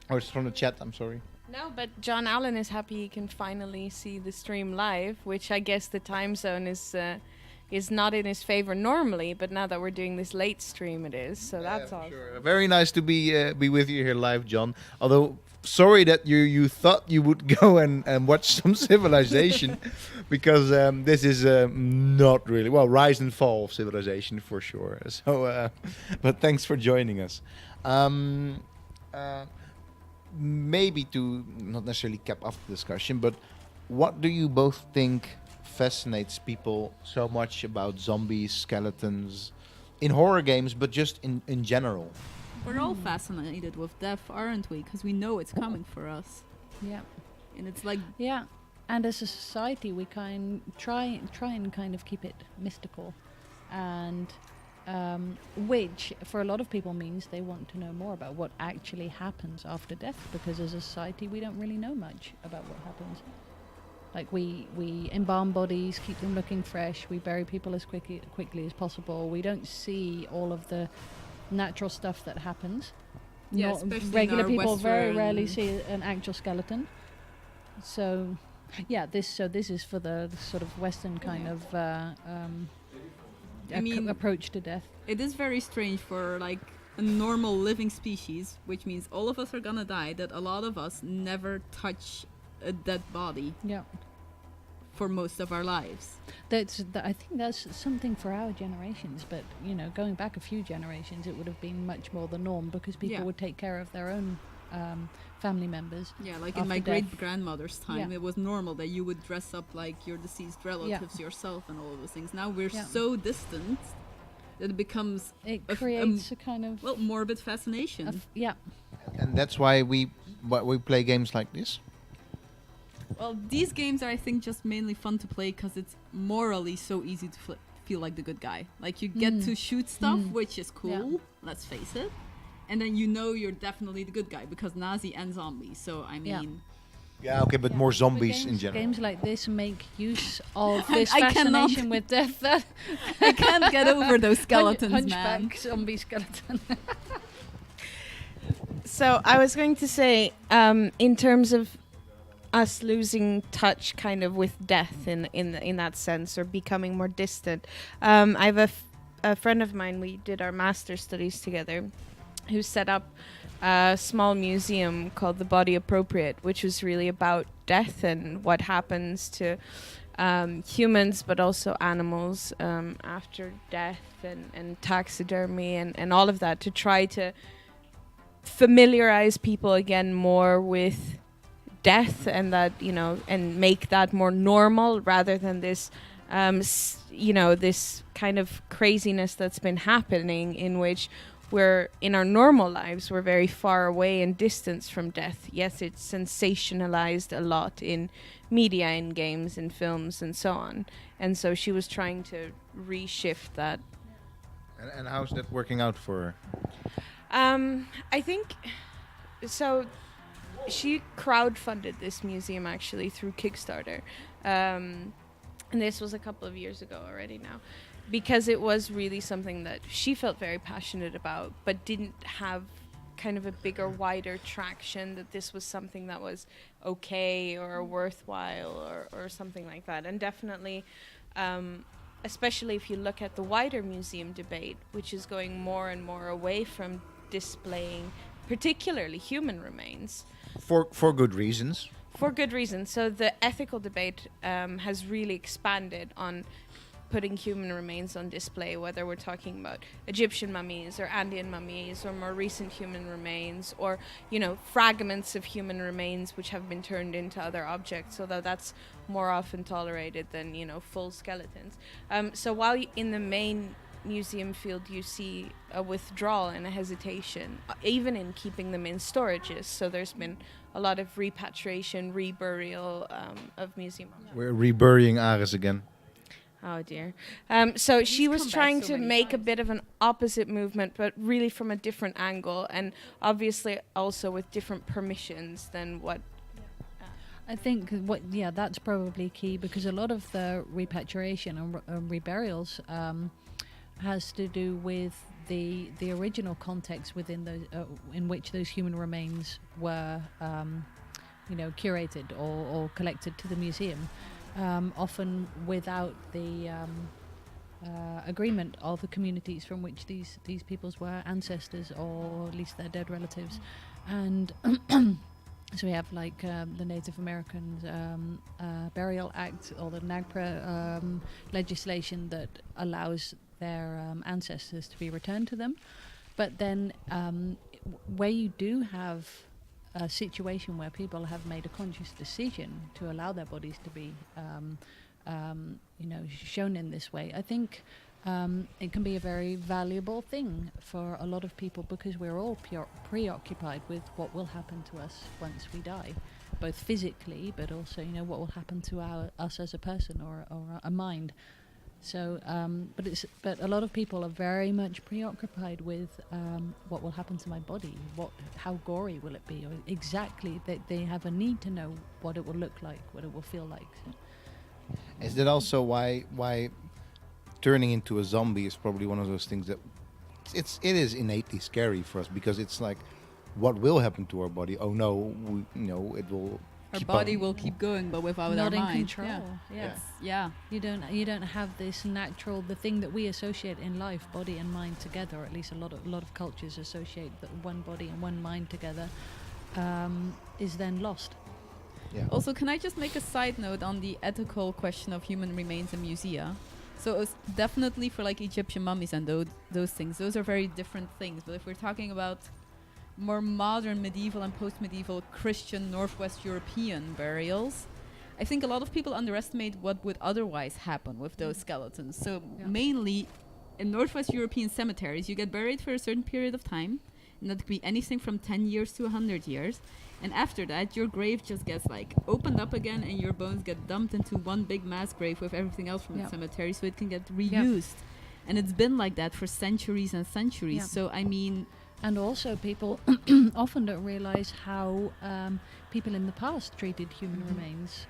Or it's from the chat? I'm sorry. No, but John Allen is happy he can finally see the stream live, which I guess the time zone is not in his favor normally, but now that we're doing this late stream, it is. So that's awesome. Sure. Very nice to be with you here live, John. Although, sorry that you thought you would go and watch some Civilization, because this is not really rise and fall of Civilization for sure. So, but thanks for joining us. Maybe to not necessarily cap off the discussion, but what do you both think fascinates people so much about zombies, skeletons, in horror games, but just in general? We're all fascinated with death, aren't we? Because we know it's coming for us. Yeah. And it's like... Yeah. And as a society, we try and kind of keep it mystical. And which, for a lot of people, means they want to know more about what actually happens after death. Because as a society, we don't really know much about what happens. Like we embalm bodies, keep them looking fresh. We bury people as quickly as possible. We don't see all of the natural stuff that happens. Yeah, Not especially in regular our people very Western- rarely see an actual skeleton. So, yeah, this is for the sort of Western kind of approach to death. It is very strange for like a normal living species, which means all of us are gonna die, that a lot of us never touch a dead body Yeah. for most of our lives. I think that's something for our generations, but going back a few generations, it would have been much more the norm because people would take care of their own family members. Yeah, like in after my death. great grandmother's time, Yeah. it was normal that you would dress up like your deceased relatives yourself and all of those things. Now we're Yeah. so distant that it becomes It creates a kind of morbid fascination. yeah. And that's why we play games like this. Well, these games are, I think, just mainly fun to play because it's morally so easy to feel like the good guy. Like, you get to shoot stuff, which is cool, let's face it. And then you're definitely the good guy because Nazi and zombies. So, I mean... Yeah, okay, but more zombies in Games, general. games like this make use of this I cannot- fascination with death. That I can't get over those skeletons, hunchback man. zombie skeleton. So I was going to say, in terms of us losing touch, kind of with death, in that sense, or becoming more distant. I have a friend of mine. We did our master's studies together, who set up a small museum called The Body Appropriate, which was really about death and what happens to humans, but also animals after death, and taxidermy, and all of that, to try to familiarize people again more with death, and that, and make that more normal rather than this this kind of craziness that's been happening, in which we're in our normal lives, we're very far away and distance from death. Yes, it's sensationalized a lot in media, in games, in films, and so on. And so she was trying to reshift that. And how's that working out for her? I think so. She crowdfunded this museum actually through Kickstarter, and this was a couple of years ago already now, because it was really something that she felt very passionate about, but didn't have kind of a bigger, wider traction, that this was something that was okay or worthwhile or something like that. And definitely, especially if you look at the wider museum debate, which is going more and more away from displaying particularly human remains. For good reasons. For good reason. So the ethical debate has really expanded on putting human remains on display, whether we're talking about Egyptian mummies or Andean mummies or more recent human remains, or fragments of human remains which have been turned into other objects, so that's more often tolerated than full skeletons. So while in the main museum field you see a withdrawal and a hesitation, even in keeping them in storages, so there's been a lot of repatriation, reburial of museum objects. We're reburying Ares again. Oh dear. So she was come back trying so to many make a times. bit of an opposite movement, but really from a different angle, and obviously also with different permissions than what. I think that's probably key, because a lot of the repatriation and reburials has to do with the original context within those in which those human remains were curated or collected to the museum, often without the agreement of the communities from which these peoples were ancestors, or at least their dead relatives. And so we have like the Native Americans Burial Act, or the NAGPRA legislation that allows their ancestors to be returned to them. But then where you do have a situation where people have made a conscious decision to allow their bodies to be shown in this way, I think it can be a very valuable thing for a lot of people, because we're all preoccupied with what will happen to us once we die, both physically, but also what will happen to us as a person or a mind. So, but a lot of people are very much preoccupied with what will happen to my body, how gory will it be, or exactly they have a need to know what it will look like, what it will feel like. So. Is that also why turning into a zombie is probably one of those things that it is innately scary for us because it's like, what will happen to our body? Oh no, it will. Our keep body on. will keep going, but without Not our in mind. control. Yeah. Yeah. Yeah. You don't have this natural, the thing that we associate in life, body and mind together, or at least a lot of cultures associate that one body and one mind together, is then lost. Yeah. Also, can I just make a side note on the ethical question of human remains in musea? So it's definitely for like Egyptian mummies and those things. Those are very different things. But if we're talking about more modern medieval and post-medieval Christian Northwest European burials, I think a lot of people underestimate what would otherwise happen with those skeletons. So mainly in Northwest European cemeteries, you get buried for a certain period of time, and that could be anything from 10 years to 100 years. And after that, your grave just gets like opened up again, and your bones get dumped into one big mass grave with everything else from the cemetery, so it can get reused. And it's been like that for centuries and centuries. So I mean, and also people often don't realize how people in the past treated human remains,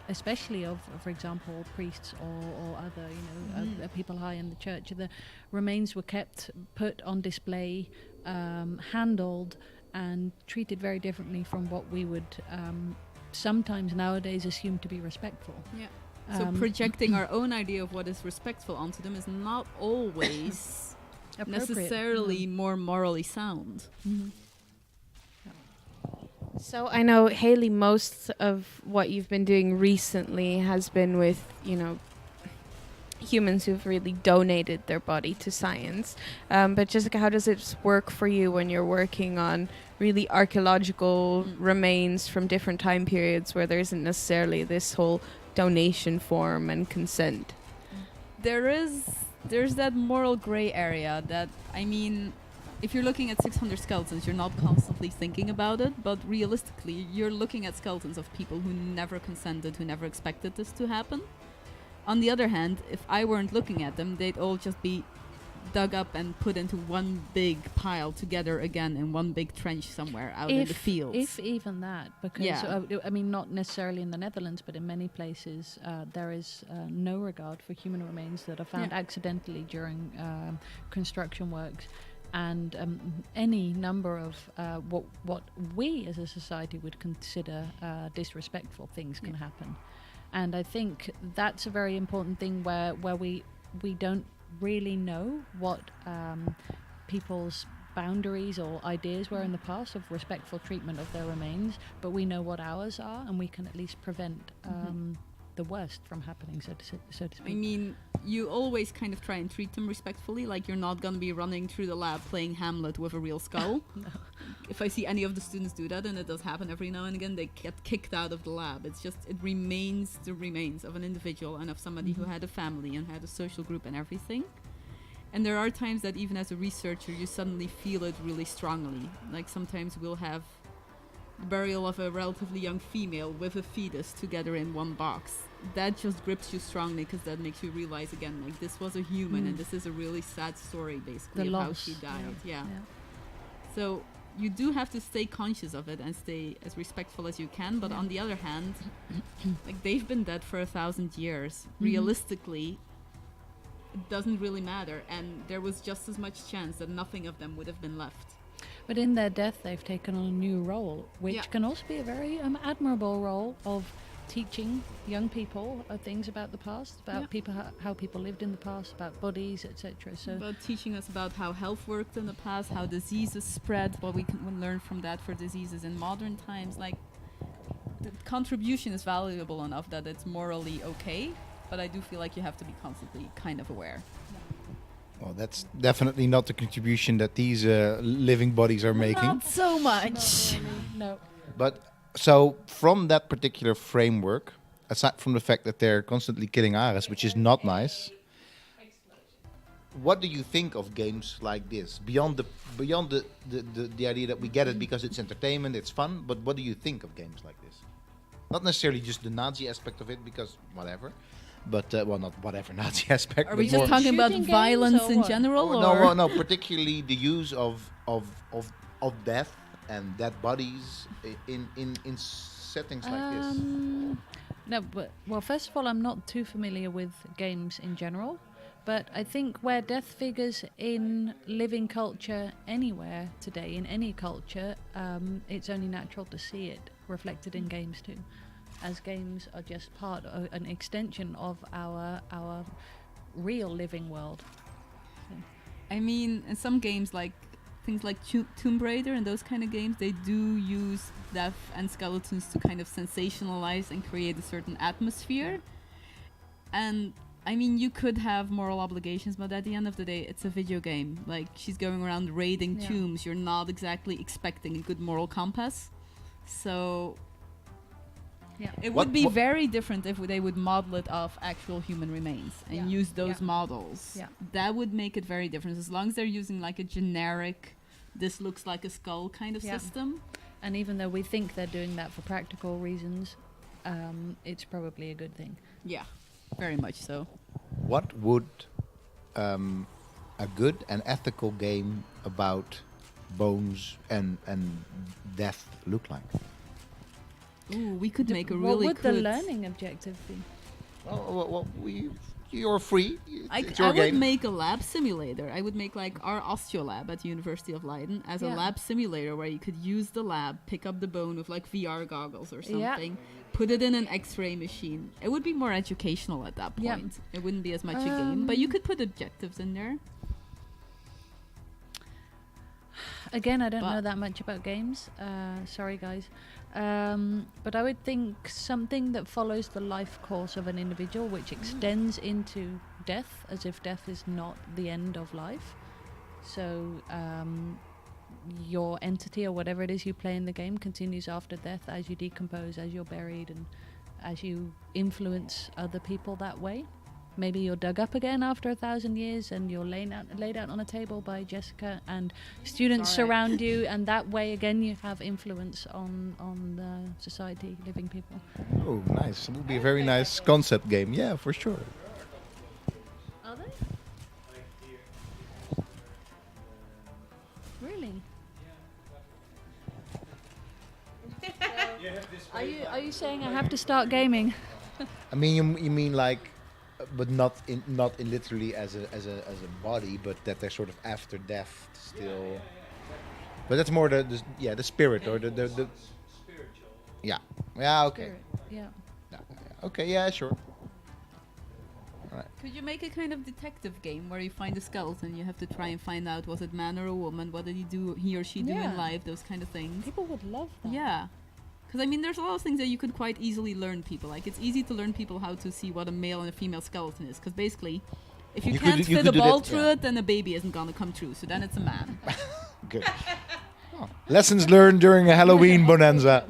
especially of, for example, priests or other, people high in the church. The remains were kept, put on display, handled, and treated very differently from what we would sometimes nowadays assume to be respectful. Yeah. So projecting our own idea of what is respectful onto them is not always necessarily more morally sound. So I know, Hayley, most of what you've been doing recently has been with, humans who've really donated their body to science. But Jessica, how does it work for you when you're working on really archaeological remains from different time periods where there isn't necessarily this whole donation form and consent? There's that moral gray area that, I mean, if you're looking at 600 skeletons, you're not constantly thinking about it, but realistically, you're looking at skeletons of people who never consented, who never expected this to happen. On the other hand, if I weren't looking at them, they'd all just be dug up and put into one big pile together again in one big trench somewhere out in the fields. If even that, because I mean, not necessarily in the Netherlands, but in many places, there is no regard for human remains that are found accidentally during construction works, and any number of what we as a society would consider disrespectful things can happen. And I think that's a very important thing where we don't really know what people's boundaries or ideas were in the past of respectful treatment of their remains, but we know what ours are, and we can at least prevent the worst from happening, so to speak. I mean, you always kind of try and treat them respectfully, like you're not going to be running through the lab playing Hamlet with a real skull. No. If I see any of the students do that, and it does happen every now and again, they get kicked out of the lab. It's just, it remains the remains of an individual and of somebody who had a family and had a social group and everything. And there are times that even as a researcher, you suddenly feel it really strongly. Like sometimes we'll have the burial of a relatively young female with a fetus together in one box. That just grips you strongly because that makes you realize again, like this was a human and this is a really sad story basically of how she died. Yeah. So you do have to stay conscious of it and stay as respectful as you can, but on the other hand, like they've been dead for 1,000 years. Realistically, it doesn't really matter, and there was just as much chance that nothing of them would have been left. But in their death, they've taken on a new role, which can also be a very admirable role of teaching young people things about the past, about people, how people lived in the past, about bodies, etc. So about teaching us about how health worked in the past, how diseases spread, what we can learn from that for diseases in modern times. Like, the contribution is valuable enough that it's morally okay, but I do feel like you have to be constantly kind of aware. Well, that's definitely not the contribution that these living bodies are making. Not so much. no. But so from that particular framework, aside from the fact that they're constantly killing Ares, which is not nice, what do you think of games like this? Beyond the idea that we get it because it's entertainment, it's fun, but what do you think of games like this? Not necessarily just the Nazi aspect of it, because whatever. But well, not whatever Nazi aspect. Are but we just more talking about violence in general? Or No, particularly the use of death and dead bodies in settings like this. No, but well, first of all, I'm not too familiar with games in general. But I think where death figures in living culture anywhere today, in any culture, it's only natural to see it reflected in games too, as games are just part of an extension of our real living world. So. I mean, in some games, like things like Tomb Raider and those kind of games, they do use death and skeletons to kind of sensationalize and create a certain atmosphere. And I mean, you could have moral obligations, but at the end of the day, it's a video game. Like, she's going around raiding tombs. You're not exactly expecting a good moral compass. So it would be very different if they would model it off actual human remains and use those models. Yeah. That would make it very different. As long as they're using like a generic, this looks like a skull kind of system. And even though we think they're doing that for practical reasons, it's probably a good thing. Yeah, very much so. What would a good and ethical game about bones and death look like? Ooh, we could make a really What would the learning objective be? Well, you're free. I would make a lab simulator. I would make like our Osteolab at the University of Leiden as a lab simulator where you could use the lab, pick up the bone with like VR goggles or something, put it in an X-ray machine. It would be more educational at that point. It wouldn't be as much a game, but you could put objectives in there. Again, I don't know that much about games. Sorry, guys. But I would think something that follows the life course of an individual, which extends into death, as if death is not the end of life. So your entity or whatever it is you play in the game continues after death as you decompose, as you're buried, and as you influence other people that way. Maybe you're dug up again after 1,000 years and you're laid out on a table by Jessica and students surround you, and that way again you have influence on the society, living people. Oh, nice. It would be a very nice concept game. Yeah, for sure. Are they? Really? Are you saying I have to start gaming? I mean, you mean like, but not in literally as a body, but that they're sort of after death still. But that's more the spirit or the spiritual. Yeah. Okay. Spirit, Okay. Yeah. Sure. Right. Could you make a kind of detective game where you find a skeleton, you have to try and find out was it man or a woman, what did he or she do in life, those kind of things. People would love that. Yeah. Because, I mean, there's a lot of things that you could quite easily learn people. Like, it's easy to learn people how to see what a male and a female skeleton is. Because, basically, if you can't fit a ball through it, then a baby isn't going to come true. So then it's a man. Good. Lessons learned during a Halloween bonanza.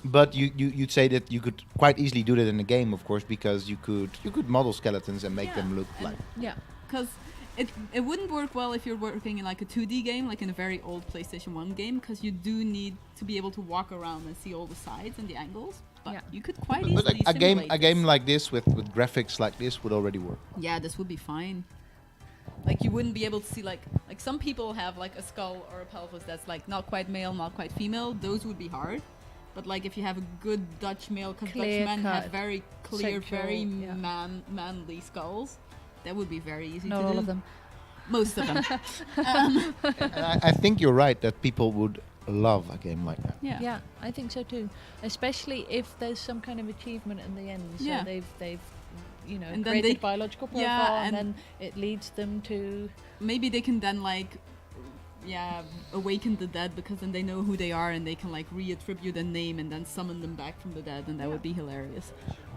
But you'd say that you could quite easily do that in a game, of course, because you could model skeletons and make them look like. Yeah. Because it wouldn't work well if you're working in like a 2D game, like in a very old PlayStation 1 game, because you do need to be able to walk around and see all the sides and the angles. But you could quite easily But a game like this with graphics like this would already work. Yeah, this would be fine. Like, you wouldn't be able to see like some people have like a skull or a pelvis that's like not quite male, not quite female. Those would be hard. But like if you have a good Dutch male, because Dutch men have very clear, very manly skulls, that would be very easy to do. Not all of them. Most of them. I think you're right that people would love a game like that. Yeah, I think so too. Especially if there's some kind of achievement in the end. So they've and created biological profile, and then it leads them to... Maybe they can then like awaken the dead, because then they know who they are and they can like reattribute a name and then summon them back from the dead, and that would be hilarious.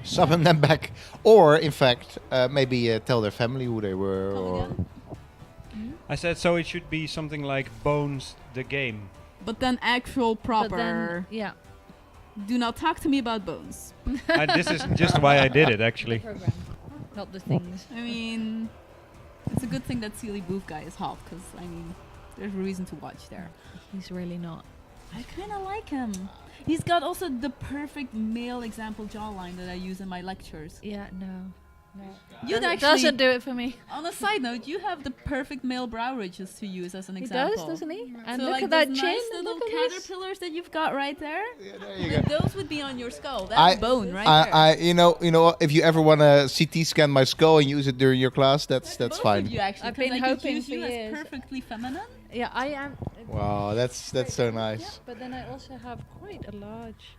Summon them back, or in fact maybe tell their family who they were. Or I said so it should be something like Bones the game, but then actual proper. Do not talk to me about Bones. This is just why I did it, actually. The program, not the things. I mean, it's a good thing that Sealy Booth guy is hot, because I mean, there's a reason to watch there. He's really not. I kind of like him. He's got also the perfect male example jawline that I use in my lectures. Yeah, no. You'd Doesn't actually, do it for me. on a side note, you have the perfect male brow ridges to use as an He example. does, doesn't he? And So look like at that those chin. nice little Look at this. caterpillars that you've got right there. Yeah, there you Like go. those would be on your skull. That's bone right there. You know what? If you ever want to CT scan my skull and use it during your class, that's Both fine. of you actually. I've 'cause been I could hoping use for you as years. perfectly feminine. Yeah, I am. Wow, that's so nice. Yeah, but then I also have quite a large.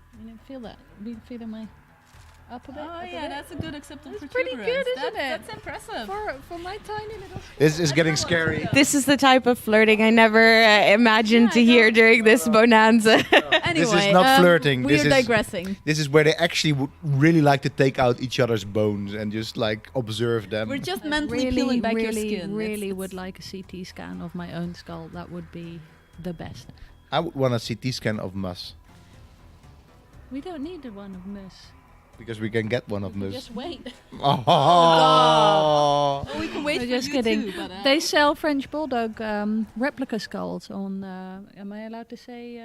Feel that? Be feeling my up a bit. Oh up a yeah, bit. that's a good acceptable That's pretty protuberance. good, isn't it? That's impressive. For my tiny little. This is getting scary. This is the type of flirting I never imagined to hear during this bonanza. Anyway, This is not flirting. We're This is- digressing. This is where they actually would really like to take out each other's bones and just like observe them. We're just mentally peeling back your skin. Really It's- would like a CT scan of my own skull. That would be the best. I would want a CT scan of Mus We don't need the one of Mus. because we can get one of Mus. Just wait. Oh. Oh, we can wait No, for just you kidding. too, but, They sell French Bulldog replica skulls on. Am I allowed to say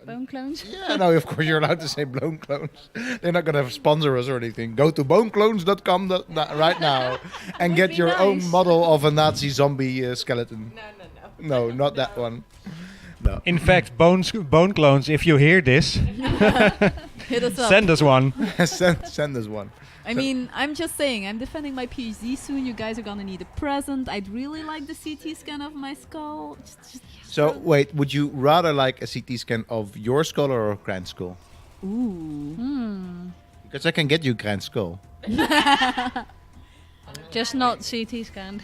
bone clones? Yeah, no, of course you're allowed to say bone clones. They're not going to sponsor us or anything. Go to boneclones.com right now and Would get be your own nice. model of a Nazi zombie skeleton. No, not that one. No. In fact, bone clones, if you hear this, hit us up. send us one. send us one. I mean, I'm just saying, I'm defending my PhD soon. You guys are gonna need a present. I'd really like the CT scan of my skull. So, wait, would you rather like a CT scan of your skull or a Grant skull? Ooh. Because I can get you a Grant skull. Just not CT scanned.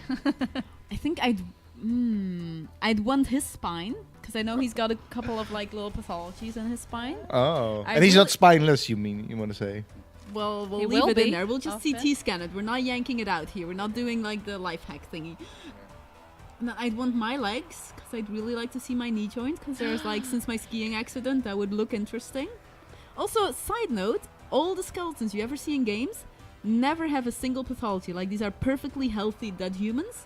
I think I'd want his spine because I know he's got a couple of like little pathologies in his spine. Oh. I And he's really- not spineless, you want to say? Well, we'll He leave will it in be there. We'll just often. CT scan it. We're not yanking it out here. We're not doing like the life hack thingy. And then I'd want my legs because I'd really like to see my knee joint because there's like since my skiing accident that would look interesting. Also, side note, all the skeletons you ever see in games never have a single pathology. Like these are perfectly healthy dead humans.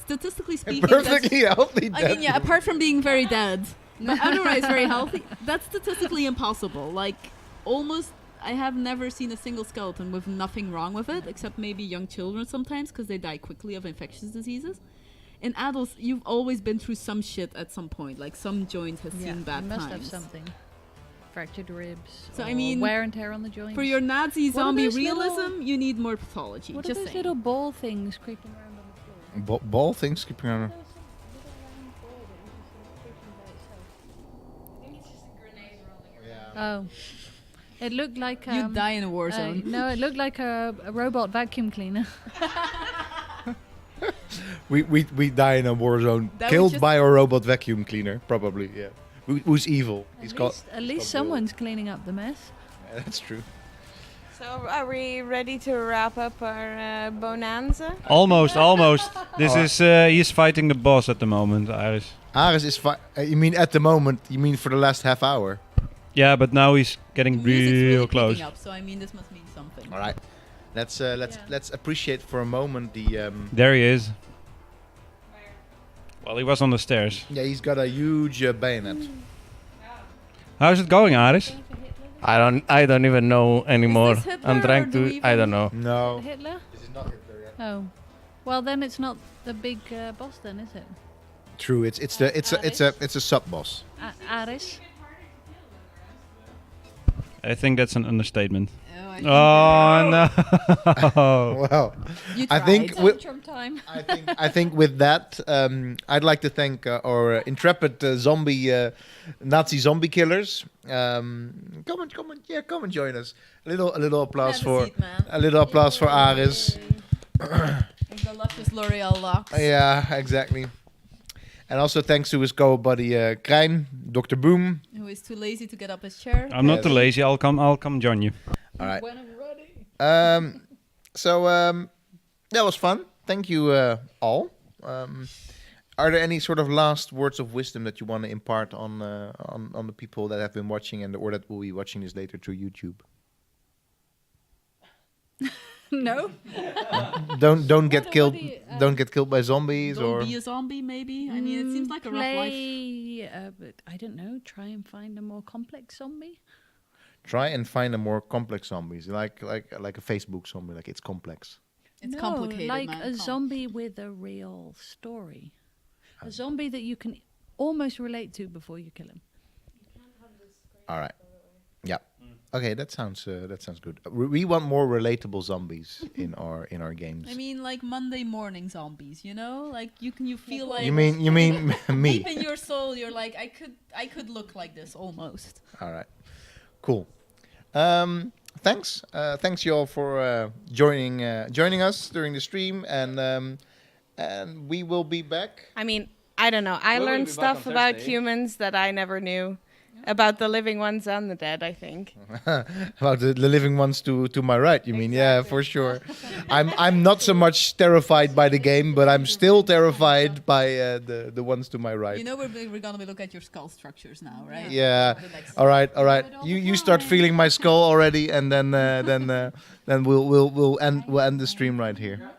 Statistically speaking, Perfectly healthy. I mean, yeah, apart from being very dead, but otherwise very healthy. That's statistically impossible. Like, almost, I have never seen a single skeleton with nothing wrong with it, except maybe young children sometimes, because they die quickly of infectious diseases. In adults, you've always been through some shit at some point. Like, some joint has seen bad you must times. have something. Fractured ribs. So, I or mean, wear and tear on the joints. For your Nazi What are zombie those realism, little- you need more pathology. What are Just those saying. little ball things creeping around on the floor? Ball things keeping on. Oh. It looked like You'd die in a war zone. no, it looked like a robot vacuum cleaner. We die in a war zone, That would killed just- by a robot vacuum cleaner, probably. Yeah. Who's evil? At least someone's cleaning up the mess. Yeah, that's true. So are we ready to wrap up our bonanza? Almost. This is he's fighting the boss at the moment, Iris. Aris is you mean at the moment? You mean for the last half hour? Yeah, but now he's getting Music's real really close. picking up, so I mean, this must mean something. All right. Let's appreciate for a moment the. There he is. Well, he was on the stairs. Yeah, he's got a huge bayonet. How's it going, Iris? I don't even know anymore. this Hitler I'm or trying do to. we I don't even- know. No. Hitler? This is not Hitler yet. Oh. Well, then it's not the big boss then, is it? True. It's a sub boss. Aris? I think that's an understatement. Oh, I think Oh no! Well, you I think tried. with, Trump time. I think with that, I'd like to thank our intrepid Nazi zombie killers. Come and join us. A little applause Have a seat, man. a little applause for Aris. With the luscious L'Oreal locks. Yeah, exactly. And also thanks to his co-buddy Krijn, Dr. Boom. Who is too lazy to get up his chair. I'm not Yes. too lazy. I'll come join you. All right. When I'm ready. So that was fun. Thank you all. Are there any sort of last words of wisdom that you want to impart on the people that have been watching or that will be watching this later through YouTube? No. Don't get What killed. do you, Don't get killed by zombies Don't or. be a zombie, maybe. I mean, it seems like a rough life. But I don't know. Try and find a more complex zombie. Try and find a more complex zombies, like a Facebook zombie. Like it's complex. It's No, complicated, like man. a zombie with a real story. A zombie that you can almost relate to before you kill him. All right. Yeah. Okay, that sounds good. We want more relatable zombies in our games. I mean, like Monday morning zombies, you know? Like you feel like You mean me? deep in your soul, you're like, I could look like this almost. All right. Cool. Thanks. Thanks you all for joining us during the stream, and we will be back. I mean, I don't know. I We'll learned be back on stuff about Thursday. humans that I never knew. About the living ones and the dead, I think. About the living ones to my right, you mean? Yeah, for sure. I'm not so much terrified by the game, but I'm still terrified by the ones to my right. You know, we're gonna be looking at your skull structures now, right? Yeah. The next All right. You start feeling my skull already, and then we'll end the stream right here.